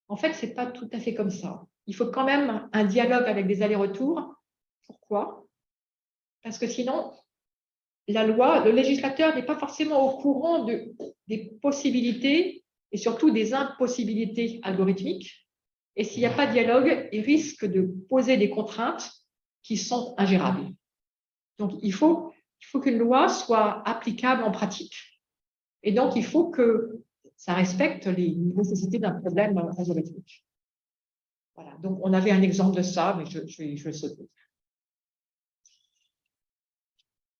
En fait, ce n'est pas tout à fait comme ça. Il faut quand même un dialogue avec des allers-retours. Pourquoi? Parce que sinon, la loi, le législateur n'est pas forcément au courant des possibilités et surtout des impossibilités algorithmiques. Et s'il n'y a pas de dialogue, il risque de poser des contraintes qui sont ingérables. Donc, il faut qu'une loi soit applicable en pratique. Et donc, il faut que ça respecte les nécessités d'un problème algorithmique. Voilà. Donc, on avait un exemple de ça, mais je vais sauter.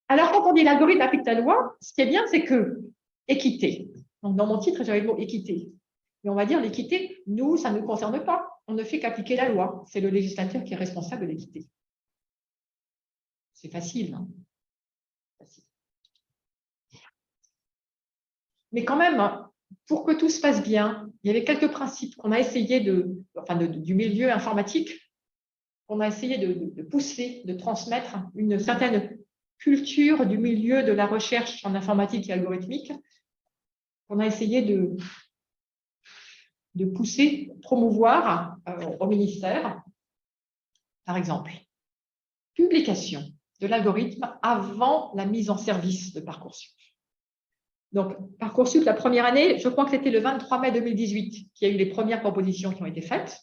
Alors, quand on dit l'algorithme applique la loi, ce qui est bien, c'est que équité. Donc, dans mon titre, j'avais le mot équité. Mais on va dire l'équité, nous, ça ne nous concerne pas. On ne fait qu'appliquer la loi. C'est le législateur qui est responsable de l'équité. C'est facile, hein? Facile. Mais quand même, pour que tout se passe bien, il y avait quelques principes qu'on a essayé du milieu informatique, qu'on a essayé de pousser, de transmettre une certaine culture du milieu de la recherche en informatique et algorithmique, qu'on a essayé de pousser, promouvoir au ministère. Par exemple, publication de l'algorithme avant la mise en service de Parcoursup. Donc, Parcoursup, la première année, je crois que c'était le 23 mai 2018 qu'il y a eu les premières propositions qui ont été faites.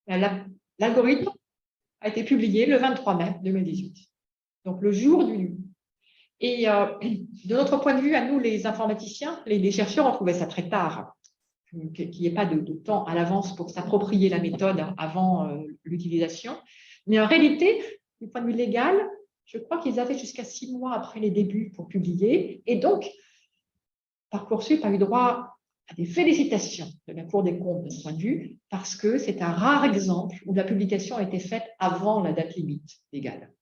L'algorithme a été publié le 23 mai 2018. Donc, le jour du... Et de notre point de vue, à nous, les informaticiens, les chercheurs, on trouvait ça très tard, qu'il n'y ait pas de temps à l'avance pour s'approprier la méthode avant l'utilisation. Mais en réalité, du point de vue légal, je crois qu'ils avaient jusqu'à 6 mois après les débuts pour publier. Et donc, Parcoursup a eu droit à des félicitations de la Cour des comptes de ce point de vue, parce que c'est un rare exemple où la publication a été faite avant la date limite légale.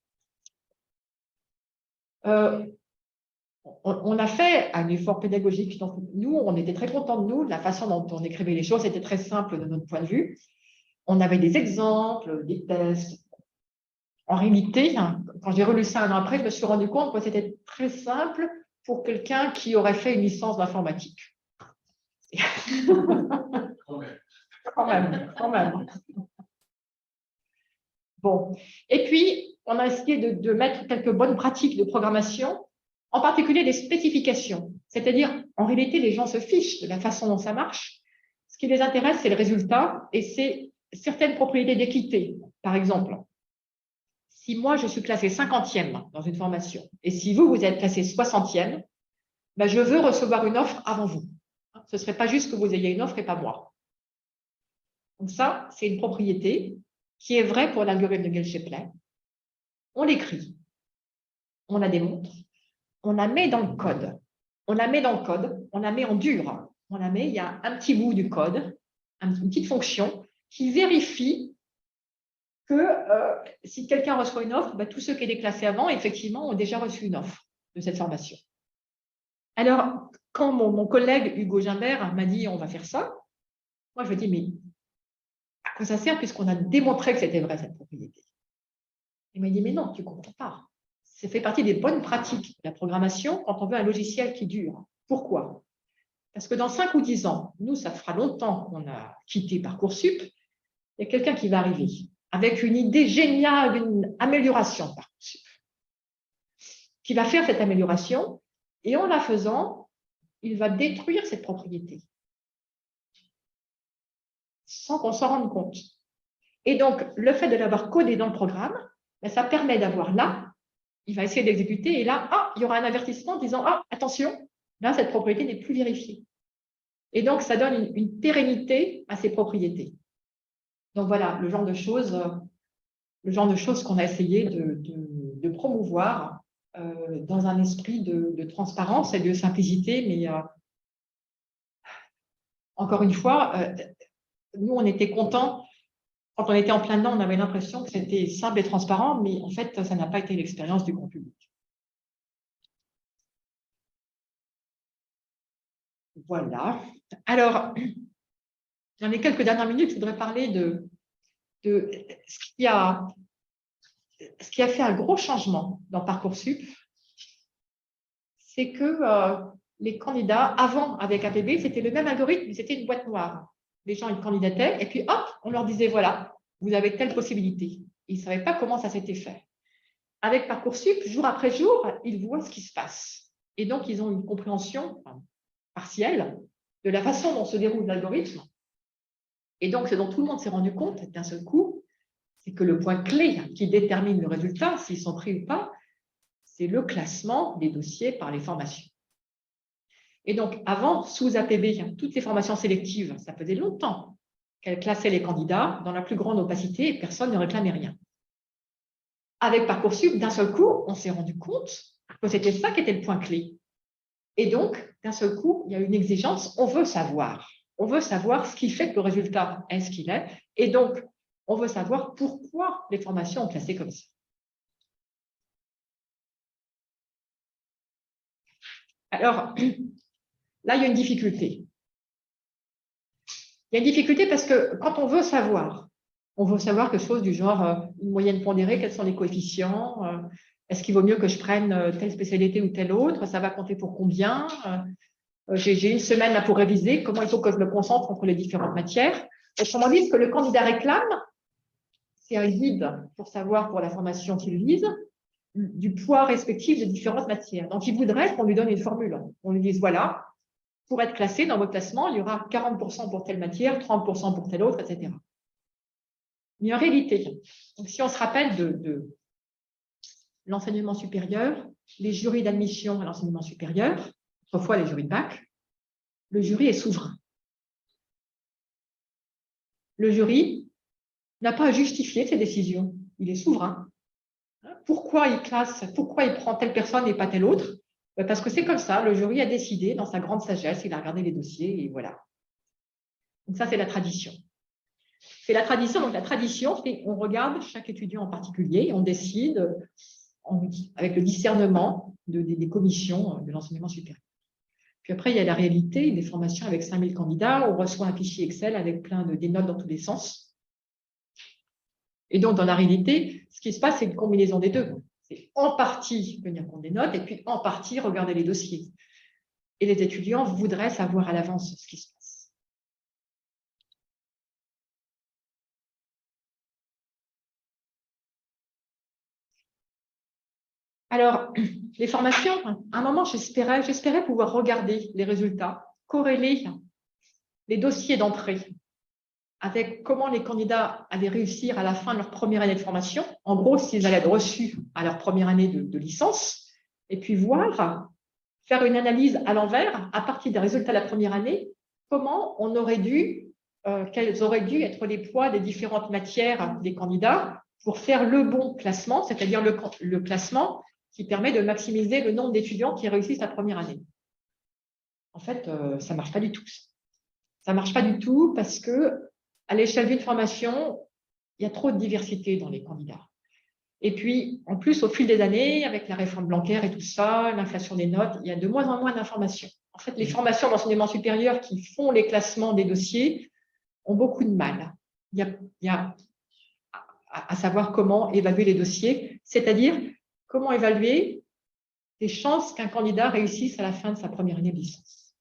On a fait un effort pédagogique. Donc, nous, on était très contents de nous, de la façon dont on écrivait les choses, c'était très simple de notre point de vue. On avait des exemples, des tests. En réalité, quand j'ai relu ça un an après, je me suis rendu compte que c'était très simple pour quelqu'un qui aurait fait une licence d'informatique. Quand même. Bon. Et puis, on a essayé de mettre quelques bonnes pratiques de programmation, en particulier des spécifications. C'est-à-dire, en réalité, les gens se fichent de la façon dont ça marche. Ce qui les intéresse, c'est le résultat et c'est certaines propriétés d'équité. Par exemple, si moi, je suis classée 50e dans une formation et si vous, vous êtes classé 60e, ben, je veux recevoir une offre avant vous. Ce ne serait pas juste que vous ayez une offre et pas moi. Donc ça, c'est une propriété qui est vraie pour l'algorithme de Gal-Shapley. On l'écrit, on la démontre, on la met dans le code. On la met en dur. Il y a un petit bout du code, une petite fonction qui vérifie que si quelqu'un reçoit une offre, ben, tous ceux qui étaient classés avant, effectivement, ont déjà reçu une offre. de cette formation. Alors, quand mon collègue Hugo Gimbert m'a dit « on va faire ça », moi je lui ai dit « mais à quoi ça sert puisqu'on a démontré que c'était vrai cette propriété ?» Il m'a dit « mais non, tu ne comprends pas. Ça fait partie des bonnes pratiques de la programmation quand on veut un logiciel qui dure. Pourquoi ? Parce que dans 5 ou 10 ans, nous, ça fera longtemps qu'on a quitté Parcoursup, il y a quelqu'un qui va arriver avec une idée géniale d'une amélioration de Parcoursup, qui va faire cette amélioration, et en la faisant, il va détruire cette propriété, sans qu'on s'en rende compte. Et donc, le fait de l'avoir codé dans le programme, ça permet d'avoir là, il va essayer d'exécuter, et là, il y aura un avertissement disant « attention, là, cette propriété n'est plus vérifiée ». Et donc, ça donne une pérennité à ces propriétés. Donc voilà, le genre de choses qu'on a essayé de promouvoir dans un esprit de transparence et de simplicité. Mais encore une fois, nous, on était contents. Quand on était en plein dedans, on avait l'impression que c'était simple et transparent, mais en fait, ça n'a pas été l'expérience du grand public. Voilà. Alors, dans les quelques dernières minutes, je voudrais parler de ce qui a fait un gros changement dans Parcoursup, c'est que les candidats, avant, avec APB, c'était le même algorithme, mais c'était une boîte noire. Les gens, ils candidataient, et puis hop, on leur disait, voilà, vous avez telle possibilité. Ils ne savaient pas comment ça s'était fait. Avec Parcoursup, jour après jour, ils voient ce qui se passe. Et donc, ils ont une compréhension partielle de la façon dont se déroule l'algorithme. Et donc, ce dont tout le monde s'est rendu compte d'un seul coup, c'est que le point clé qui détermine le résultat, s'ils sont pris ou pas, c'est le classement des dossiers par les formations. Et donc, avant, sous APB, toutes les formations sélectives, ça faisait longtemps qu'elles classaient les candidats dans la plus grande opacité et personne ne réclamait rien. Avec Parcoursup, d'un seul coup, on s'est rendu compte que c'était ça qui était le point clé. Et donc, d'un seul coup, il y a une exigence, on veut savoir. On veut savoir ce qui fait que le résultat est ce qu'il est. Et donc, on veut savoir pourquoi les formations ont classé comme ça. Alors, là, il y a une difficulté. Il y a une difficulté parce que quand on veut savoir quelque chose du genre une moyenne pondérée, quels sont les coefficients, est-ce qu'il vaut mieux que je prenne telle spécialité ou telle autre, ça va compter pour combien, j'ai une semaine là pour réviser, comment il faut que je me concentre entre les différentes matières. Autrement dit, ce que le candidat réclame, c'est un guide pour savoir pour la formation qu'il vise, du poids respectif de différentes matières. Donc, il voudrait qu'on lui donne une formule. On lui dise, voilà, pour être classé dans votre classement, il y aura 40% pour telle matière, 30% pour telle autre, etc. Mais en réalité, donc si on se rappelle de l'enseignement supérieur, les jurys d'admission à l'enseignement supérieur, autrefois les jurys de bac, le jury est souverain. Le jury n'a pas à justifier ses décisions. Il est souverain. Pourquoi il classe, pourquoi il prend telle personne et pas telle autre? Parce que c'est comme ça, le jury a décidé dans sa grande sagesse, il a regardé les dossiers et voilà. Donc ça, c'est la tradition. C'est la tradition, donc la tradition, c'est on regarde chaque étudiant en particulier et on décide avec le discernement des commissions de l'enseignement supérieur. Puis après, il y a la réalité, des formations avec 5000 candidats, on reçoit un fichier Excel avec plein des notes dans tous les sens. Et donc, dans la réalité, ce qui se passe, c'est une combinaison des deux. C'est en partie tenir compte des notes et puis en partie regarder les dossiers. Et les étudiants voudraient savoir à l'avance ce qui se passe. Alors, les formations, à un moment, j'espérais pouvoir regarder les résultats, corréler les dossiers d'entrée avec comment les candidats allaient réussir à la fin de leur première année de formation, en gros, s'ils allaient être reçus à leur première année de licence, et puis voir, faire une analyse à l'envers, à partir des résultats de la première année, comment on aurait dû, quels auraient dû être les poids des différentes matières des candidats pour faire le bon classement, c'est-à-dire le classement qui permet de maximiser le nombre d'étudiants qui réussissent la première année. En fait, ça ne marche pas du tout. Ça ne marche pas du tout parce que à l'échelle d'une formation, il y a trop de diversité dans les candidats. Et puis, en plus, au fil des années, avec la réforme Blanquer et tout ça, l'inflation des notes, il y a de moins en moins d'informations. En fait, les formations d'enseignement supérieur qui font les classements des dossiers ont beaucoup de mal. Il y a à savoir comment évaluer les dossiers, c'est-à-dire comment évaluer les chances qu'un candidat réussisse à la fin de sa première année de licence.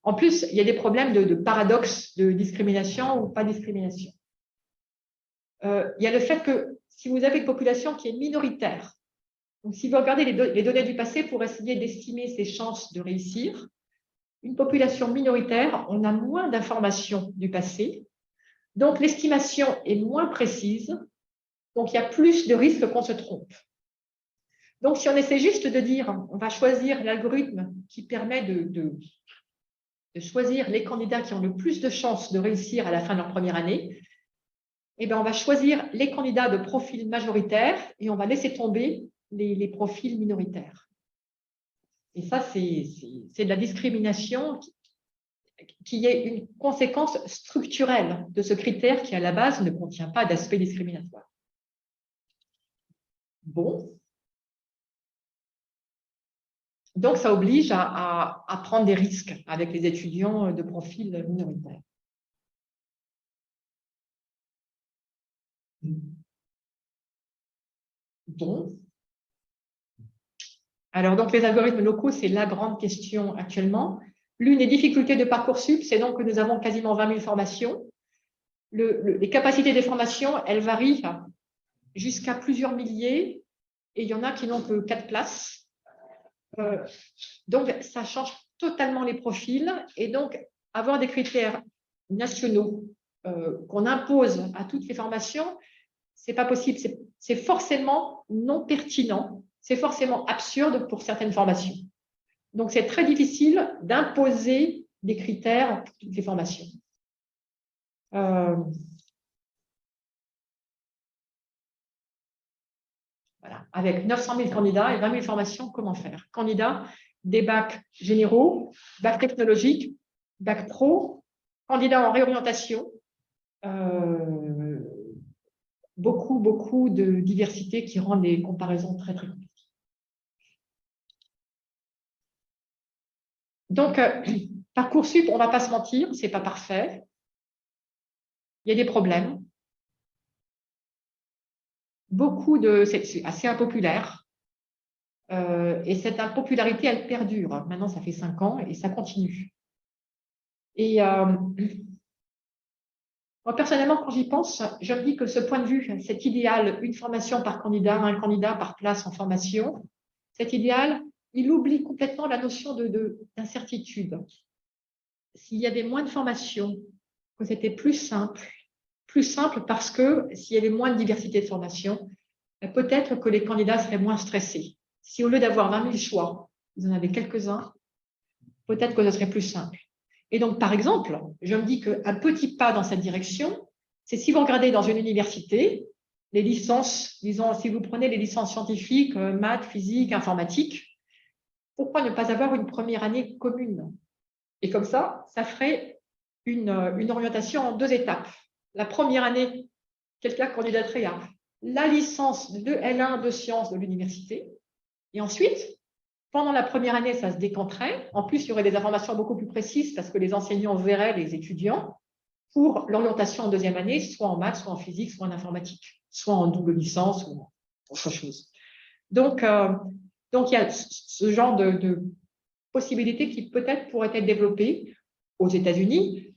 En plus, il y a des problèmes de paradoxe, de discrimination ou pas discrimination. Il y a le fait que si vous avez une population qui est minoritaire, donc si vous regardez les données du passé pour essayer d'estimer ses chances de réussir, une population minoritaire, on a moins d'informations du passé, donc l'estimation est moins précise, donc il y a plus de risques qu'on se trompe. Donc si on essaie juste de dire, on va choisir l'algorithme qui permet de choisir les candidats qui ont le plus de chances de réussir à la fin de leur première année, eh bien, on va choisir les candidats de profil majoritaire et on va laisser tomber les profils minoritaires. Et ça, c'est de la discrimination qui est une conséquence structurelle de ce critère qui, à la base, ne contient pas d'aspect discriminatoire. Bon. Donc, ça oblige à prendre des risques avec les étudiants de profil minoritaire. Bon. Alors, donc, les algorithmes locaux, c'est la grande question actuellement. L'une des difficultés de Parcoursup, c'est donc que nous avons quasiment 20 000 formations. Les capacités des formations, elles varient jusqu'à plusieurs milliers et il y en a qui n'ont que 4 places. Donc, ça change totalement les profils et donc, avoir des critères nationaux qu'on impose à toutes les formations, c'est pas possible. C'est forcément non pertinent. C'est forcément absurde pour certaines formations. Donc, c'est très difficile d'imposer des critères pour toutes les formations. Voilà. Avec 900 000 candidats et 20 000 formations, comment faire? Candidats, des bacs généraux, bacs technologiques, bac pro, candidats en réorientation, beaucoup de diversité qui rend les comparaisons très, très compliquées. Donc, Parcoursup, on ne va pas se mentir, ce n'est pas parfait. Il y a des problèmes. C'est assez impopulaire. Et cette impopularité, elle perdure. Maintenant, ça fait 5 ans et ça continue. Et moi, personnellement, quand j'y pense, je me dis que ce point de vue, cet idéal, une formation par candidat, un candidat par place en formation, cet idéal, il oublie complètement la notion d'incertitude. S'il y avait moins de formations, que c'était plus simple parce que s'il y avait moins de diversité de formation, peut-être que les candidats seraient moins stressés. Si au lieu d'avoir 20 000 choix, vous en avez quelques-uns, peut-être que ce serait plus simple. Et donc, par exemple, je me dis qu'un petit pas dans cette direction, c'est si vous regardez dans une université, les licences, disons, si vous prenez les licences scientifiques, maths, physique, informatique, pourquoi ne pas avoir une première année commune? Et comme ça ferait une orientation en 2 étapes. La première année, quelqu'un candidaterait à la licence de L1 de sciences de l'université. Et ensuite, pendant la première année, ça se décanterait. En plus, il y aurait des informations beaucoup plus précises parce que les enseignants verraient les étudiants pour l'orientation en 2e année, soit en maths, soit en physique, soit en informatique, soit en double licence ou autre chose. Donc, il y a ce genre de possibilités qui peut-être pourraient être développées aux États-Unis.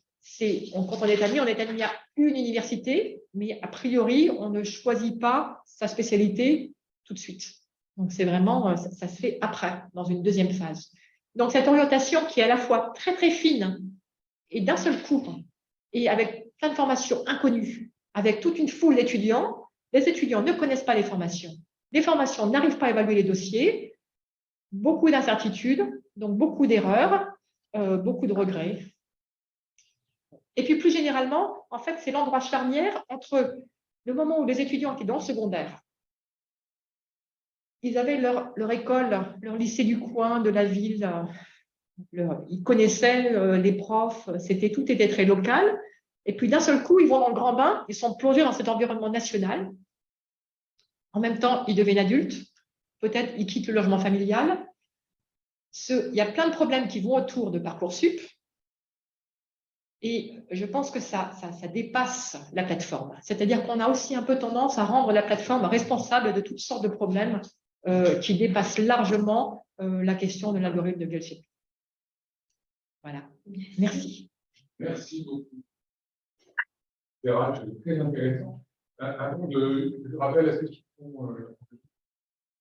Quand on est admis à une université, mais a priori, on ne choisit pas sa spécialité tout de suite. Donc, c'est vraiment, ça se fait après, dans une 2e phase. Donc, cette orientation qui est à la fois très, très fine et d'un seul coup, et avec plein de formations inconnues, avec toute une foule d'étudiants, les étudiants ne connaissent pas les formations n'arrivent pas à évaluer les dossiers, beaucoup d'incertitudes, donc beaucoup d'erreurs, beaucoup de regrets. Et puis, plus généralement, en fait, c'est l'endroit charnière entre le moment où les étudiants étaient dans le secondaire, ils avaient leur école, leur lycée du coin, de la ville, ils connaissaient les profs, tout était très local. Et puis d'un seul coup, ils vont dans le grand bain, ils sont plongés dans cet environnement national. En même temps, ils deviennent adultes. Peut-être ils quittent le logement familial. Il y a plein de problèmes qui vont autour de Parcoursup. Et je pense que ça dépasse la plateforme. C'est-à-dire qu'on a aussi un peu tendance à rendre la plateforme responsable de toutes sortes de problèmes qui dépassent largement la question de l'algorithme de Gelshay. Voilà. Merci. Merci beaucoup. C'est très intéressant. Avant je rappelle à ceux qui font, vous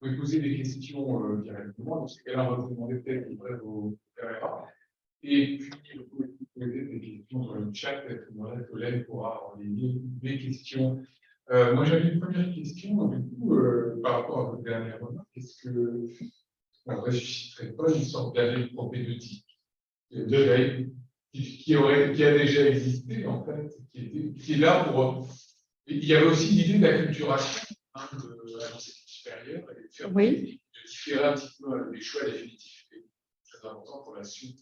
pouvez poser des questions directement. Dans ce cas-là, on va vous demander peut-être d'ouvrir vos caméras. Et puis, vous pouvez poser des questions dans le chat. Peut-être que Colette pourra envoyer des questions. Moi, j'avais une première question, du coup, par rapport à votre dernière remarque. Est-ce qu'on ne ressusciterait pas une sorte d'avis propédeutique qui a déjà existé, en fait, qui est là pour. Il y avait aussi l'idée d'acculturation de l'enseignement supérieur et de faire Oui. de différer un petit peu les choix définitifs. C'est très important pour la suite,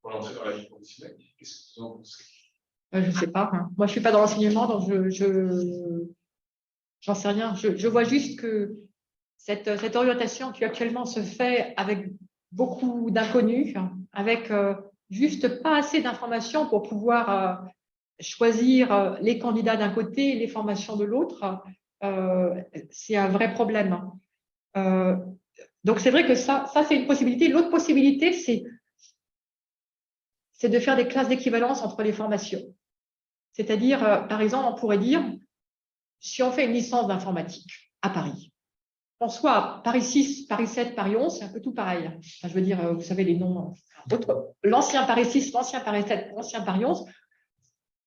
pour l'entrée dans la vie professionnelle. Qu'est-ce que vous en pensez? Je ne sais pas. Hein. Moi, je ne suis pas dans l'enseignement, donc j'en sais rien. Je vois juste que cette orientation qui actuellement se fait avec beaucoup d'inconnus, avec juste pas assez d'informations pour pouvoir choisir les candidats d'un côté et les formations de l'autre, c'est un vrai problème. Donc, c'est vrai que ça c'est une possibilité. L'autre possibilité, c'est de faire des classes d'équivalence entre les formations. C'est-à-dire, par exemple, on pourrait dire, si on fait une licence d'informatique à Paris, qu'on soit à Paris 6, Paris 7, Paris 11, c'est un peu tout pareil. Enfin, je veux dire, vous savez les noms, l'ancien Paris 6, l'ancien Paris 7, l'ancien Paris 11,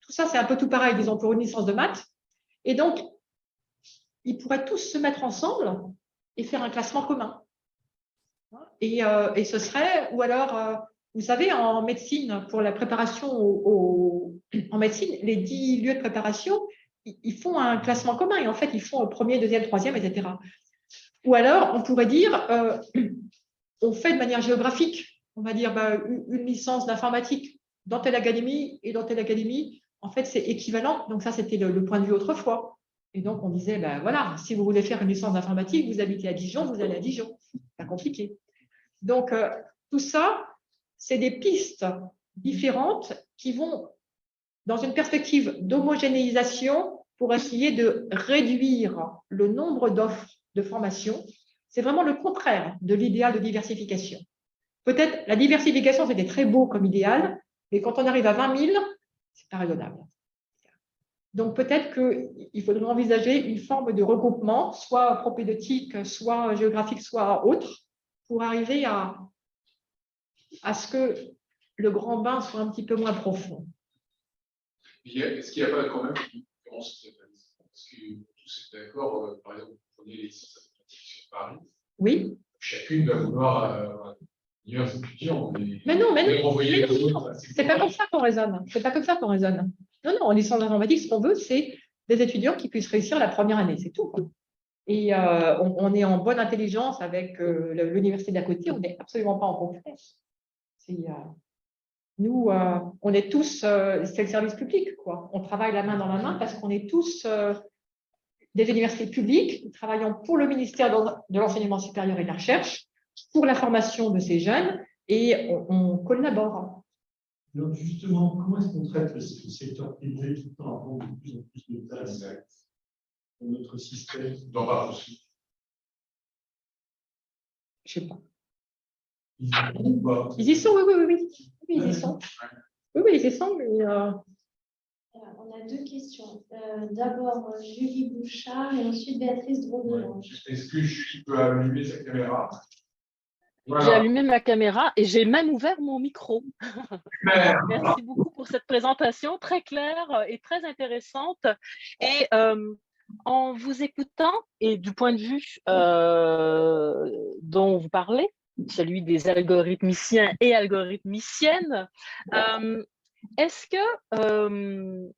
tout ça, c'est un peu tout pareil, disons, pour une licence de maths. Et donc, ils pourraient tous se mettre ensemble et faire un classement commun. Et ce serait, ou alors, vous savez, en médecine, pour la préparation en médecine, les 10 lieux de préparation, ils font un classement commun et en fait, ils font au premier, deuxième, troisième, etc. Ou alors, on pourrait dire, on fait de manière géographique, on va dire une licence d'informatique dans telle académie et dans telle académie, en fait, c'est équivalent. Donc ça, c'était le point de vue autrefois. Et donc, on disait, ben voilà, si vous voulez faire une licence d'informatique, vous habitez à Dijon, vous allez à Dijon. Pas compliqué. Donc, tout ça, c'est des pistes différentes qui vont dans une perspective d'homogénéisation pour essayer de réduire le nombre d'offres de formation. C'est vraiment le contraire de l'idéal de diversification. Peut-être la diversification, c'était très beau comme idéal, mais quand on arrive à 20 000, c'est pas raisonnable. Donc, peut-être qu'il faudrait envisager une forme de regroupement, soit propédeutique, soit géographique, soit autre, pour arriver à ce que le grand bain soit un petit peu moins profond. Est-ce qu'il n'y a pas quand même une différence? Parce que tous êtes d'accord, par exemple, vous prenez les licences informatiques sur Paris. Oui. Chacune va vouloir un étudiant. Mais non. C'est pas comme ça qu'on raisonne. C'est pas comme ça qu'on raisonne. Non, en licence d'informatique, ce qu'on veut, c'est des étudiants qui puissent réussir la première année, c'est tout. Et on est en bonne intelligence avec l'université d'à côté, on n'est absolument pas en concurrence. Nous, on est tous, c'est le service public, quoi. On travaille la main dans la main parce qu'on est tous des universités publiques, travaillant pour le ministère de l'Enseignement supérieur et de la Recherche, pour la formation de ces jeunes, et on collabore. Alors justement, comment est-ce qu'on traite le secteur privé qui tend à prendre de plus en plus de place dans notre système? Dans Parcoursup. Je ne sais pas. Ils y sont ou pas? Ils y sont, oui, ils y sont. Oui, ils y sont, mais... On a deux questions. D'abord, Julie Bouchard et ensuite Béatrice Drodelange. Est-ce que Julie peut allumer sa caméra? Voilà. J'ai allumé ma caméra et j'ai même ouvert mon micro. Merci beaucoup pour cette présentation très claire et très intéressante. Et en vous écoutant, et du point de vue dont vous parlez, celui des algorithmiciens et algorithmiciennes, est-ce que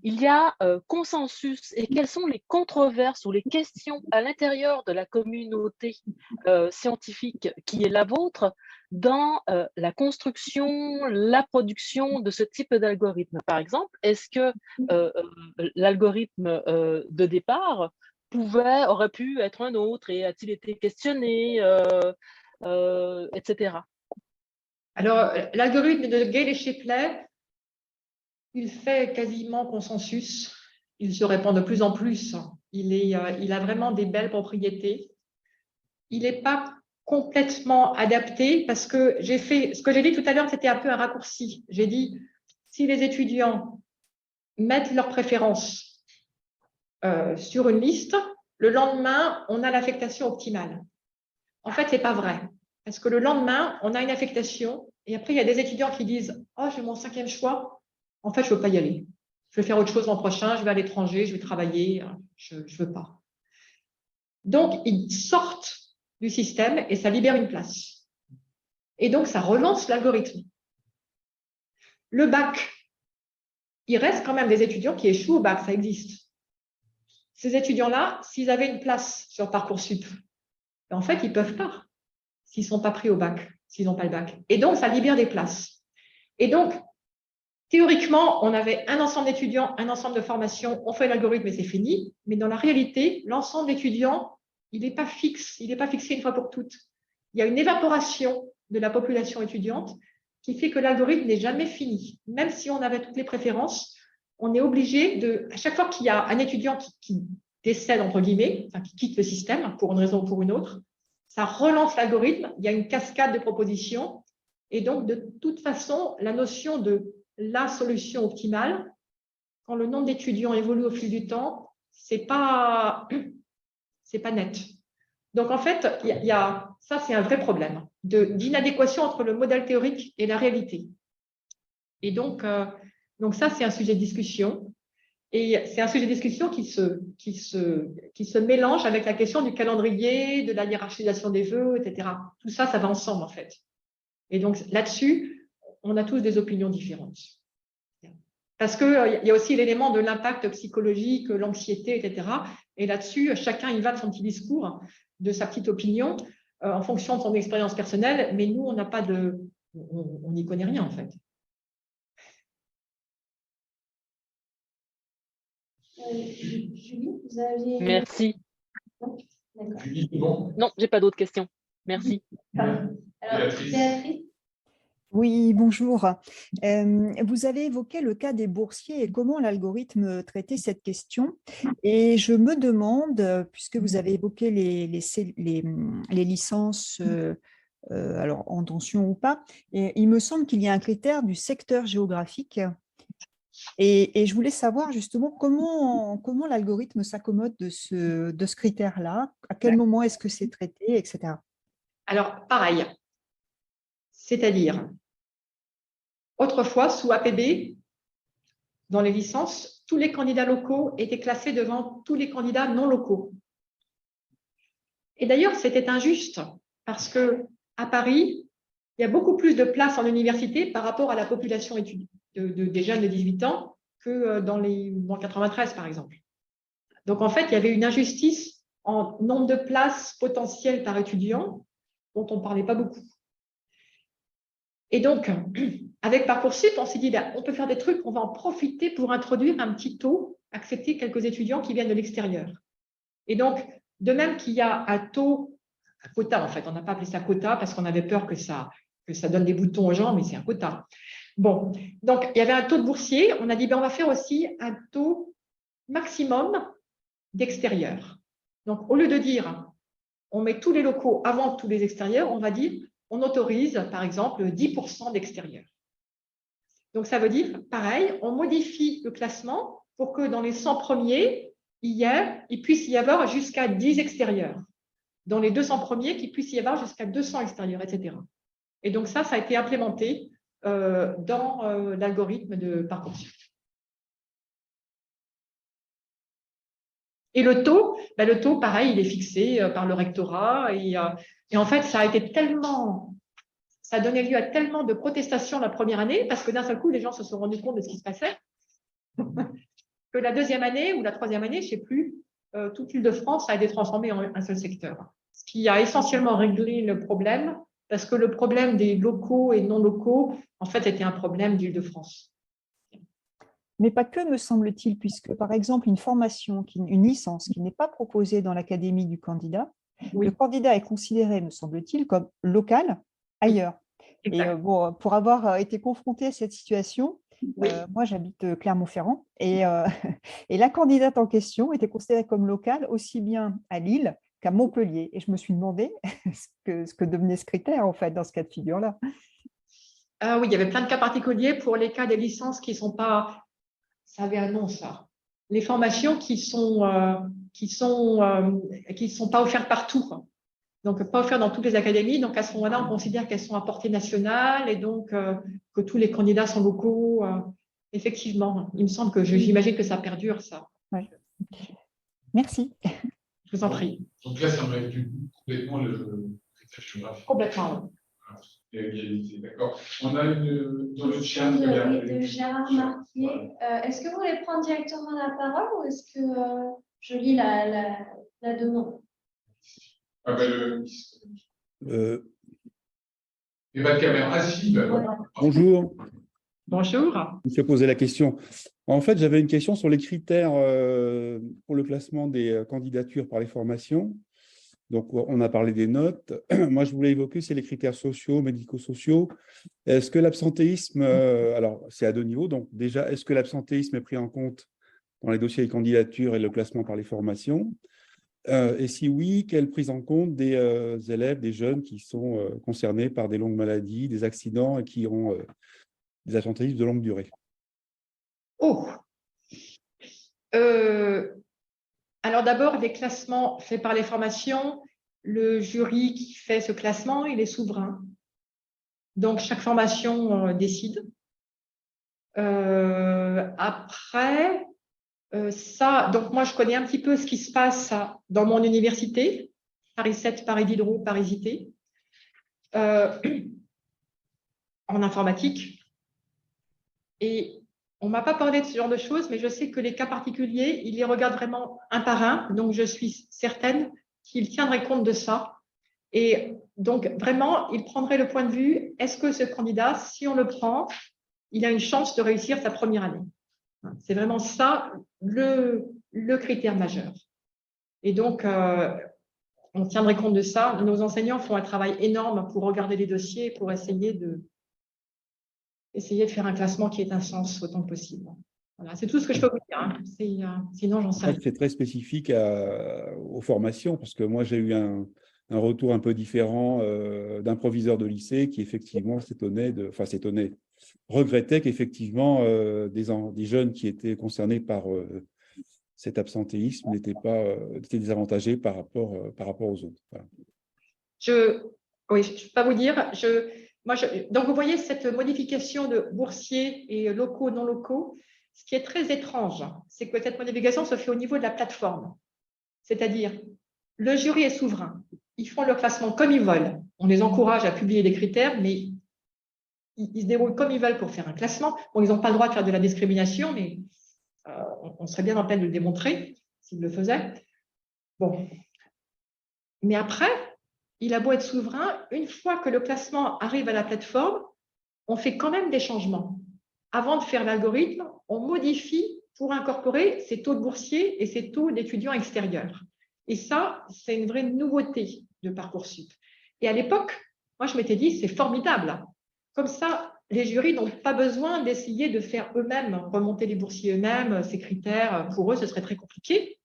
il y a consensus et quelles sont les controverses ou les questions à l'intérieur de la communauté scientifique qui est la vôtre dans la construction, la production de ce type d'algorithme? Par exemple, est-ce que l'algorithme de départ aurait pu être un autre et a-t-il été questionné, etc. Alors, l'algorithme de Gale et Shapley, il fait quasiment consensus. Il se répand de plus en plus. Il a vraiment des belles propriétés. Il n'est pas complètement adapté parce que ce que j'ai dit tout à l'heure, c'était un peu un raccourci. J'ai dit, si les étudiants mettent leurs préférences sur une liste, le lendemain, on a l'affectation optimale. En fait, ce n'est pas vrai. Parce que le lendemain, on a une affectation et après, il y a des étudiants qui disent « Oh, j'ai mon 5e choix. En fait, je ne veux pas y aller. Je vais faire autre chose l'an prochain. Je vais à l'étranger. Je vais travailler. Je ne veux pas. » Donc, ils sortent du système et ça libère une place. Et donc, ça relance l'algorithme. Le bac, il reste quand même des étudiants qui échouent au bac. Ça existe. Ces étudiants-là, s'ils avaient une place sur Parcoursup, en fait, ils ne peuvent pas s'ils ne sont pas pris au bac, s'ils n'ont pas le bac. Et donc, ça libère des places. Et donc, théoriquement, on avait un ensemble d'étudiants, un ensemble de formations, on fait l'algorithme et c'est fini. Mais dans la réalité, l'ensemble d'étudiants, il n'est pas fixe, il n'est pas fixé une fois pour toutes. Il y a une évaporation de la population étudiante qui fait que l'algorithme n'est jamais fini. Même si on avait toutes les préférences, on est obligé à chaque fois qu'il y a un étudiant qui décède, entre guillemets, enfin, qui quitte le système pour une raison ou pour une autre, ça relance l'algorithme, il y a une cascade de propositions. Et donc, de toute façon, la notion de la solution optimale, quand le nombre d'étudiants évolue au fil du temps, c'est pas net. Donc, en fait, ça, c'est un vrai problème d'inadéquation entre le modèle théorique et la réalité. Et donc ça, c'est un sujet de discussion. Et c'est un sujet de discussion qui se mélange avec la question du calendrier, de la hiérarchisation des vœux, etc. Tout ça, ça va ensemble, en fait. Et donc, là-dessus, on a tous des opinions différentes. Parce qu'il y a aussi l'élément de l'impact psychologique, l'anxiété, etc. Et là-dessus, chacun y va de son petit discours, de sa petite opinion, en fonction de son expérience personnelle. Mais nous, on n'a pas on n'y connaît rien, en fait. Julie, vous aviez… Merci. D'accord. Julie, c'est bon. Non, j'ai pas d'autres questions. Merci. Alors, Béatrice. Oui, bonjour. Vous avez évoqué le cas des boursiers et comment l'algorithme traitait cette question. Et je me demande, puisque vous avez évoqué les licences, alors en tension ou pas, et il me semble qu'il y a un critère du secteur géographique. Et je voulais savoir justement comment l'algorithme s'accommode de ce critère-là, à quel moment est-ce que c'est traité, etc. Alors, pareil. C'est-à-dire, autrefois, sous APB, dans les licences, tous les candidats locaux étaient classés devant tous les candidats non locaux. Et d'ailleurs, c'était injuste parce qu'à Paris, il y a beaucoup plus de places en université par rapport à la population des jeunes de 18 ans que dans 93, par exemple. Donc, en fait, il y avait une injustice en nombre de places potentielles par étudiant dont on ne parlait pas beaucoup. Et donc, avec Parcoursup, on s'est dit, on peut faire des trucs, on va en profiter pour introduire un petit taux, accepter quelques étudiants qui viennent de l'extérieur. Et donc, de même qu'il y a un taux, un quota en fait, on n'a pas appelé ça quota parce qu'on avait peur que ça donne des boutons aux gens, mais c'est un quota. Bon, donc il y avait un taux de boursiers, on a dit, on va faire aussi un taux maximum d'extérieur. Donc, au lieu de dire, on met tous les locaux avant tous les extérieurs, on va dire, on autorise, par exemple, 10% d'extérieur. Donc, ça veut dire, pareil, on modifie le classement pour que dans les 100 premiers, il puisse y avoir jusqu'à 10 extérieurs. Dans les 200 premiers, qu'il puisse y avoir jusqu'à 200 extérieurs, etc. Et donc, ça a été implémenté dans l'algorithme de Parcoursup. Et le taux, pareil, il est fixé par le rectorat. Et en fait, ça a donné lieu à tellement de protestations la première année, parce que d'un seul coup, les gens se sont rendus compte de ce qui se passait, que la deuxième année ou la troisième année, je ne sais plus, toute l'Île-de-France a été transformée en un seul secteur. Ce qui a essentiellement réglé le problème, parce que le problème des locaux et non locaux, en fait, était un problème d'Île-de-France. Mais pas que, me semble-t-il, puisque, par exemple, une formation, une licence qui n'est pas proposée dans l'académie du candidat, Oui. le candidat est considéré, me semble-t-il, comme local ailleurs. Et Exact. bon, pour avoir été confrontée à cette situation, Oui. moi, j'habite Clermont-Ferrand, et, et la candidate en question était considérée comme locale aussi bien à Lille qu'à Montpellier. Et je me suis demandé ce que devenait ce critère, en fait, dans ce cas de figure-là. Oui, il y avait plein de cas particuliers pour les cas des licences qui ne sont pas, ça avait un nom, ça. Les formations qui sont pas offertes partout, quoi. Donc pas offertes dans toutes les académies. Donc à ce moment-là, on considère qu'elles sont à portée nationale et donc que tous les candidats sont locaux. Effectivement, il me semble que j'imagine que ça perdure, ça. Ouais. Merci. Je vous en prie. Donc là, ça enlève du coup complètement le critère géographique. Complètement. L'égalité, d'accord. On a une dans le Question chat. de Gérard Marquier. Est-ce que vous voulez prendre directement la parole ou est-ce que je lis la demande? Ah ben, Euh, il n'y a pas de caméra. Ah si, ben, Ouais. Bonjour, Bonjour. je me suis posé la question. En fait, j'avais une question sur les critères pour le classement des candidatures par les formations. Donc, on a parlé des notes. Moi, je voulais évoquer, c'est les critères sociaux, médico-sociaux. Est-ce que l'absentéisme, alors c'est à deux niveaux, donc déjà, est-ce que l'absentéisme est pris en compte dans les dossiers de candidature et le classement par les formations? Et si oui, quelle prise en compte des élèves, des jeunes qui sont concernés par des longues maladies, des accidents et qui ont des absentéismes de longue durée? Oh. Alors d'abord, les classements faits par les formations, le jury qui fait ce classement, il est souverain. Donc chaque formation décide. Après, ça, donc moi je connais un petit peu ce qui se passe dans mon université, Paris 7, Paris Diderot, Paris IT, en informatique. Et on ne m'a pas parlé de ce genre de choses, mais je sais que les cas particuliers, ils les regardent vraiment un par un. Donc, je suis certaine qu'ils tiendraient compte de ça. Et donc, vraiment, ils prendraient le point de vue, est-ce que ce candidat, si on le prend, il a une chance de réussir sa première année? C'est vraiment ça le critère majeur. Et donc, on tiendrait compte de ça. Nos enseignants font un travail énorme pour regarder les dossiers, pour essayer de faire un classement qui ait un sens autant que possible. Voilà, c'est tout ce que je peux vous dire. Hein. Sinon, j'en sais rien. C'est très spécifique aux formations, parce que moi, j'ai eu un retour un peu différent d'un proviseur de lycée qui, effectivement, regrettait qu'effectivement, des jeunes qui étaient concernés par cet absentéisme étaient désavantagés par rapport aux autres. Voilà. Oui, je ne peux pas vous dire. Donc, vous voyez cette modification de boursiers et locaux, non locaux. Ce qui est très étrange, c'est que cette modification se fait au niveau de la plateforme. C'est-à-dire, le jury est souverain. Ils font leur classement comme ils veulent. On les encourage à publier des critères, mais ils se déroulent comme ils veulent pour faire un classement. Bon, ils n'ont pas le droit de faire de la discrimination, mais on serait bien en peine de le démontrer s'ils le faisaient. Bon. Mais après, il a beau être souverain, une fois que le classement arrive à la plateforme, on fait quand même des changements. Avant de faire l'algorithme, on modifie pour incorporer ces taux de boursiers et ces taux d'étudiants extérieurs. Et ça, c'est une vraie nouveauté de Parcoursup. Et à l'époque, moi, je m'étais dit, c'est formidable. Comme ça, les jurys n'ont pas besoin d'essayer de faire eux-mêmes, remonter les boursiers eux-mêmes, ces critères. Pour eux, ce serait très compliqué.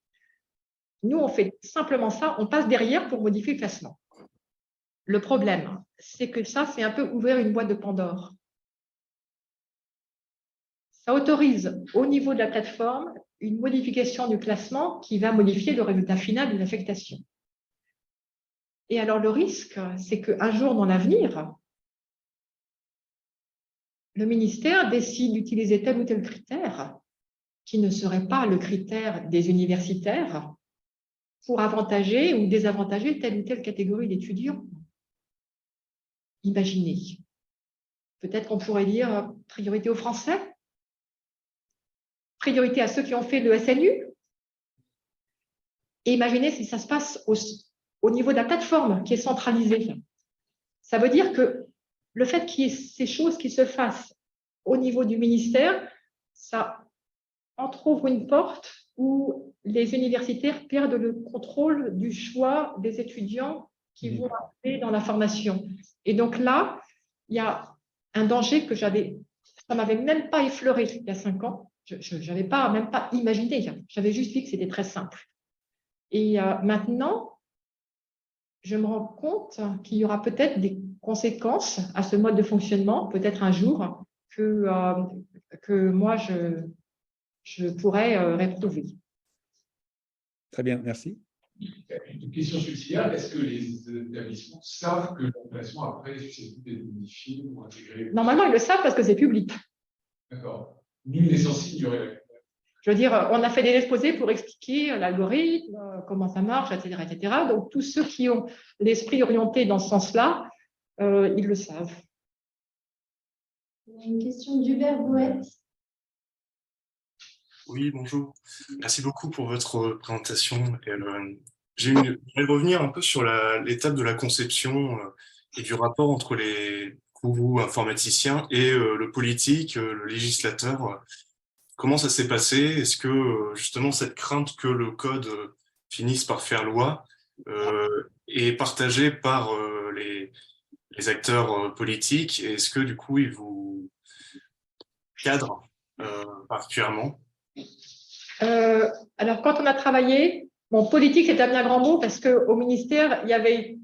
Nous, on fait simplement ça, on passe derrière pour modifier le classement. Le problème, c'est que ça, c'est un peu ouvrir une boîte de Pandore. Ça autorise au niveau de la plateforme une modification du classement qui va modifier le résultat final d'une affectation. Et alors le risque, c'est qu'un jour dans l'avenir, le ministère décide d'utiliser tel ou tel critère qui ne serait pas le critère des universitaires pour avantager ou désavantager telle ou telle catégorie d'étudiants. Imaginez. Peut-être qu'on pourrait dire priorité aux Français, priorité à ceux qui ont fait le SNU. Et imaginez si ça se passe au niveau de la plateforme qui est centralisée. Ça veut dire que le fait qu'il y ait ces choses qui se fassent au niveau du ministère, ça entrouvre une porte où les universitaires perdent le contrôle du choix des étudiants qui vont aller dans la formation. Et donc là, il y a un danger que ça ne m'avait même pas effleuré il y a 5 ans. Je n'avais même pas imaginé. J'avais juste dit que c'était très simple. Et maintenant, je me rends compte qu'il y aura peut-être des conséquences à ce mode de fonctionnement, peut-être un jour, que moi, je pourrais réprouver. Très bien, merci. Une question subsidiaire, est-ce que les établissements savent que l'emplacement après est susceptible d'être modifié ou intégré? Normalement, ils le savent parce que c'est public. D'accord. Nul n'est censé ignorer. Je veux dire, on a fait des exposés pour expliquer l'algorithme, comment ça marche, etc., etc. Donc, tous ceux qui ont l'esprit orienté dans ce sens-là, ils le savent. Il y a une question d'Hubert Bouet. Oui, bonjour. Merci beaucoup pour votre présentation. Je vais revenir un peu sur l'étape de la conception et du rapport entre les gourous informaticiens et le politique, le législateur. Comment ça s'est passé? Est-ce que justement cette crainte que le code finisse par faire loi est partagée par les acteurs politiques? Et est-ce que du coup ils vous cadrent particulièrement? Alors, quand on a travaillé, politique, c'est un bien grand mot parce qu'au ministère, il y avait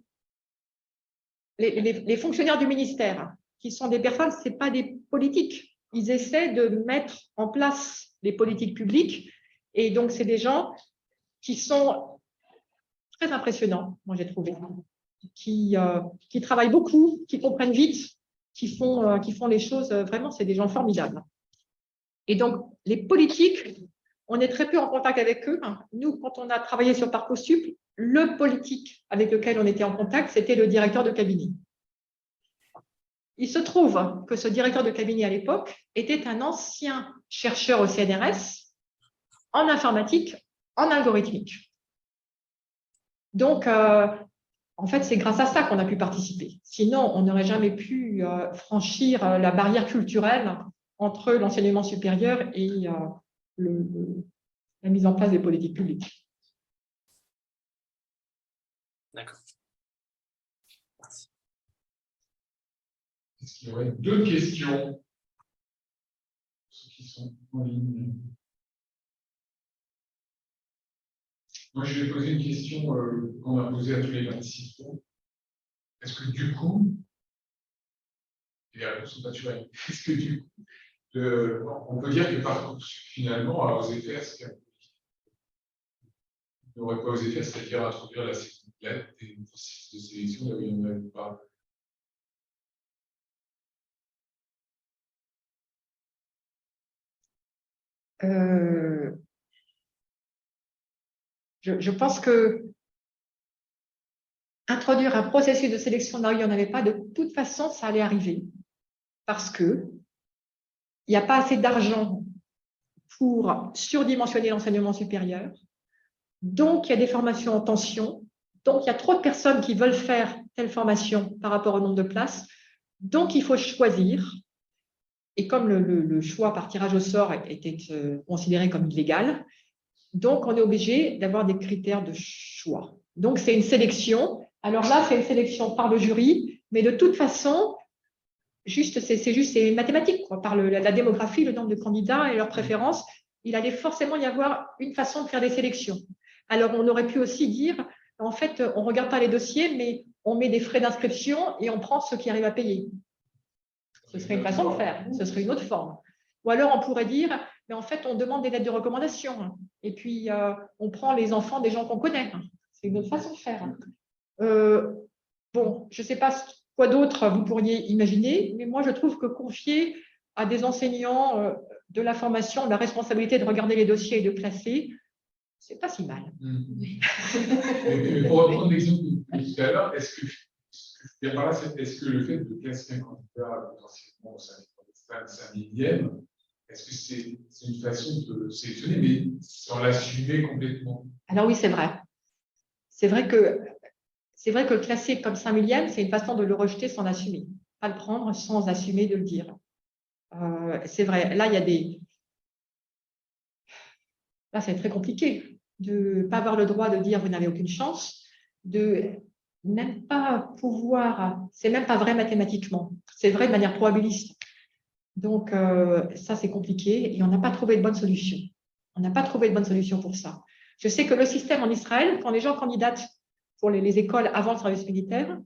les fonctionnaires du ministère, qui sont des personnes, ce n'est pas des politiques. Ils essaient de mettre en place les politiques publiques. Et donc, c'est des gens qui sont très impressionnants, moi j'ai trouvé, qui travaillent beaucoup, qui comprennent vite, qui font les choses, vraiment, c'est des gens formidables. Et donc, les politiques, on est très peu en contact avec eux. Nous, quand on a travaillé sur Parcoursup, le politique avec lequel on était en contact, c'était le directeur de cabinet. Il se trouve que ce directeur de cabinet à l'époque était un ancien chercheur au CNRS en informatique, en algorithmique. Donc, en fait, c'est grâce à ça qu'on a pu participer. Sinon, on n'aurait jamais pu franchir la barrière culturelle entre l'enseignement supérieur et la mise en place des politiques publiques. D'accord. Merci. Est-ce qu'il y aurait d'autres questions? Ceux qui sont en ligne. Moi, je vais poser une question qu'on a posée à tous les participants. Est-ce que du coup, et les réponses sont naturelles, est-ce que du coup, on peut dire que Parcoursup, finalement, a osé faire ce qu'elle n'aurait pas osé faire, c'est-à-dire introduire la section lettre des processus de sélection là où il n'y en avait pas? Je pense que introduire un processus de sélection là où il n'y en avait pas, de toute façon, ça allait arriver. Parce qu'il n'y a pas assez d'argent pour surdimensionner l'enseignement supérieur. Donc, il y a des formations en tension. Donc, il y a trop de personnes qui veulent faire telle formation par rapport au nombre de places. Donc, il faut choisir. Et comme le choix par tirage au sort était considéré comme illégal, donc on est obligé d'avoir des critères de choix. Donc, c'est une sélection. Alors là, c'est une sélection par le jury, mais de toute façon, c'est mathématique, quoi. Par la démographie, le nombre de candidats et leurs préférences, il allait forcément y avoir une façon de faire des sélections. Alors, on aurait pu aussi dire, en fait, on ne regarde pas les dossiers, mais on met des frais d'inscription et on prend ceux qui arrivent à payer. Ce serait une façon de faire, ce serait une autre forme. Ou alors, on pourrait dire, mais en fait, on demande des lettres de recommandation et puis on prend les enfants des gens qu'on connaît. C'est une autre façon de faire. Bon, je ne sais pas quoi d'autre vous pourriez imaginer, mais moi, je trouve que confier à des enseignants de la formation la responsabilité de regarder les dossiers et de classer, c'est pas si mal. Mais pour reprendre l'exemple de tout à l'heure, est-ce que le fait de classer un candidat potentiellement au 5 millième, est-ce que c'est une façon de sélectionner, mais sans l'assumer complètement. Alors oui, c'est vrai. C'est vrai que classer comme 5 millième, c'est une façon de le rejeter sans l'assumer. Pas le prendre sans assumer de le dire. C'est vrai. Là, Là, c'est très compliqué de ne pas avoir le droit de dire vous n'avez aucune chance, de même pas pouvoir, c'est même pas vrai mathématiquement, c'est vrai de manière probabiliste. Donc, ça, c'est compliqué et on n'a pas trouvé de bonne solution. On n'a pas trouvé de bonne solution pour ça. Je sais que le système en Israël, quand les gens candidatent pour les écoles avant le service militaire,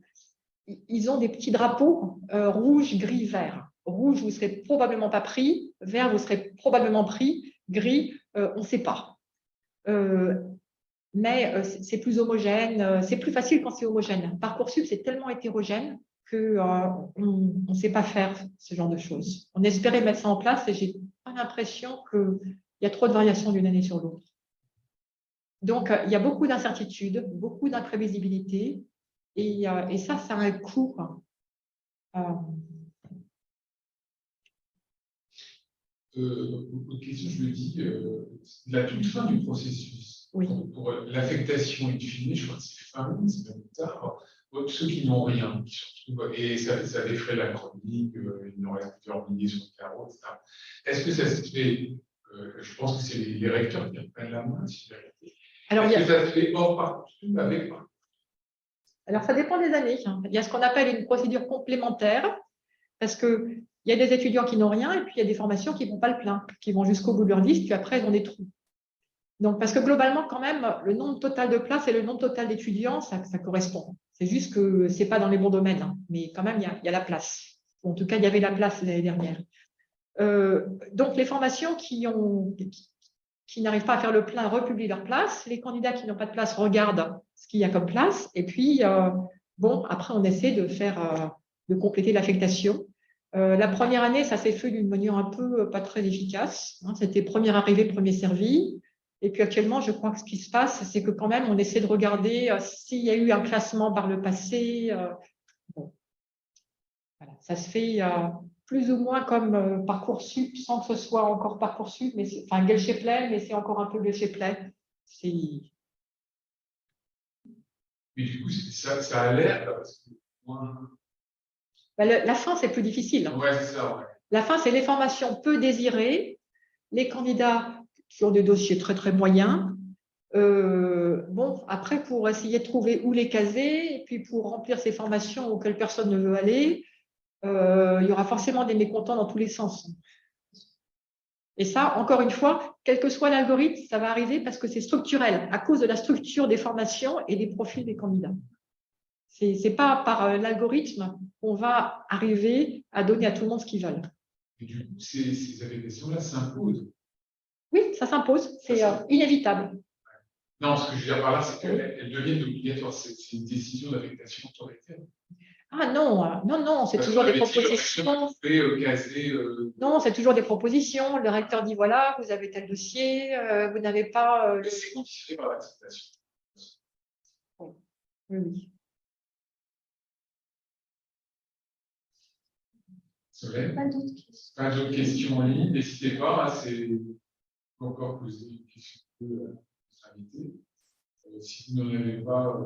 ils ont des petits drapeaux rouge, gris, vert. Rouge, vous ne serez probablement pas pris. Vert, vous serez probablement pris. Gris, on ne sait pas. Mais c'est plus homogène. C'est plus facile quand c'est homogène. Parcoursup, c'est tellement hétérogène qu'on ne sait pas faire ce genre de choses. On espérait mettre ça en place et j'ai pas l'impression qu'il y a trop de variations d'une année sur l'autre. Donc, il y a beaucoup d'incertitudes, beaucoup d'imprévisibilité. Et ça a un coût. Autre question, je me dis, la toute fin du processus, Oui. pour l'affectation in fine, je crois que c'est fin août, c'est même tard, ceux qui n'ont rien, qui se retrouvent, et ça défraie la chronique, il en reste plusieurs milliers sur le carreau, etc. Est-ce que ça se fait, je pense que c'est les recteurs qui prennent la main, si j'ai vérité. Alors, est-ce que ça se fait hors Parcoursup avec Parcoursup? Alors, ça dépend des années. Il y a ce qu'on appelle une procédure complémentaire, parce qu'il y a des étudiants qui n'ont rien, et puis il y a des formations qui ne vont pas le plein, qui vont jusqu'au bout de leur liste, puis après, ils ont des trous. Donc, parce que globalement, quand même, le nombre total de places et le nombre total d'étudiants, ça correspond. C'est juste que ce n'est pas dans les bons domaines, hein, mais quand même, il y a la place. En tout cas, il y avait la place l'année dernière. Donc, les formations qui n'arrivent pas à faire le plein republient leur place. Les candidats qui n'ont pas de place regardent ce qu'il y a comme place. Et puis, après, on essaie de compléter l'affectation. La première année, ça s'est fait d'une manière un peu pas très efficace. Hein. C'était première arrivée, premier servi. Et puis actuellement, je crois que ce qui se passe, c'est que quand même, on essaie de regarder s'il y a eu un classement par le passé. Bon. Voilà. Ça se fait plus ou moins comme Parcoursup, sans que ce soit encore Parcoursup, mais enfin Geldsheplay, mais c'est encore un peu Geldsheplay. Mais du coup, ça a l'air, parce que la fin, c'est plus difficile. Ouais, c'est ça, ouais. La fin, c'est les formations peu désirées, les candidats qui ont des dossiers très, très moyens. Après, pour essayer de trouver où les caser, et puis pour remplir ces formations auxquelles personne ne veut aller, il y aura forcément des mécontents dans tous les sens. Et ça, encore une fois, quel que soit l'algorithme, ça va arriver parce que c'est structurel, à cause de la structure des formations et des profils des candidats. Ce n'est pas par l'algorithme qu'on va arriver à donner à tout le monde ce qu'ils veulent. Et du coup, ces affectations-là s'imposent. Oui, ça s'impose, c'est inévitable. Non, ce que je veux dire par là, c'est qu'elles deviennent obligatoires. C'est une décision d'affectation autoritaire. Ah non, c'est toujours des propositions. Non, c'est toujours des propositions. Le recteur dit voilà, vous avez tel dossier, vous n'avez pas. C'est conditionné par l'acceptation. Oui. Pas d'autres questions en ligne. N'hésitez pas, c'est encore poser une question à notre invité. Si vous n'en avez pas,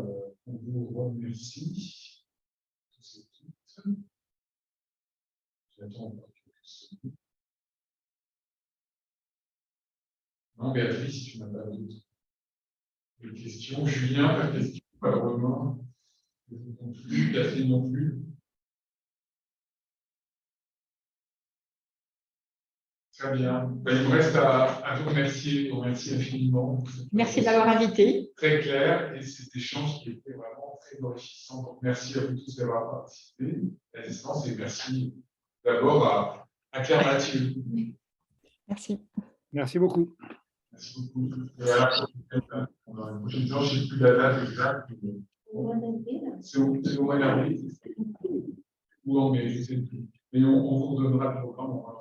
on vous remercie. J'attends encore quelques secondes. Non, Béatrice, tu n'as pas d'autres questions. Julien, pas de questions, pas Romain. Non plus, Catherine non plus. Très bien. Il me reste à vous remercier infiniment. Merci d'avoir invité. Très clair, et cet échange qui était vraiment très enrichissant. Donc, merci à vous tous d'avoir participé à distance et merci d'abord à Claire Mathieu. Merci. Merci beaucoup. Merci beaucoup. Et à la prochaine. On aura une prochaine séance, je ne sais plus la date exacte. C'est au mois d'avril. Ou en mai, je ne sais plus. Mais on vous redonnera le programme. On va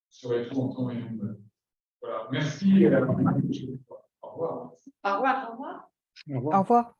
serait tout en temps et en heure. Voilà. Merci. Au revoir. Au revoir. Au revoir.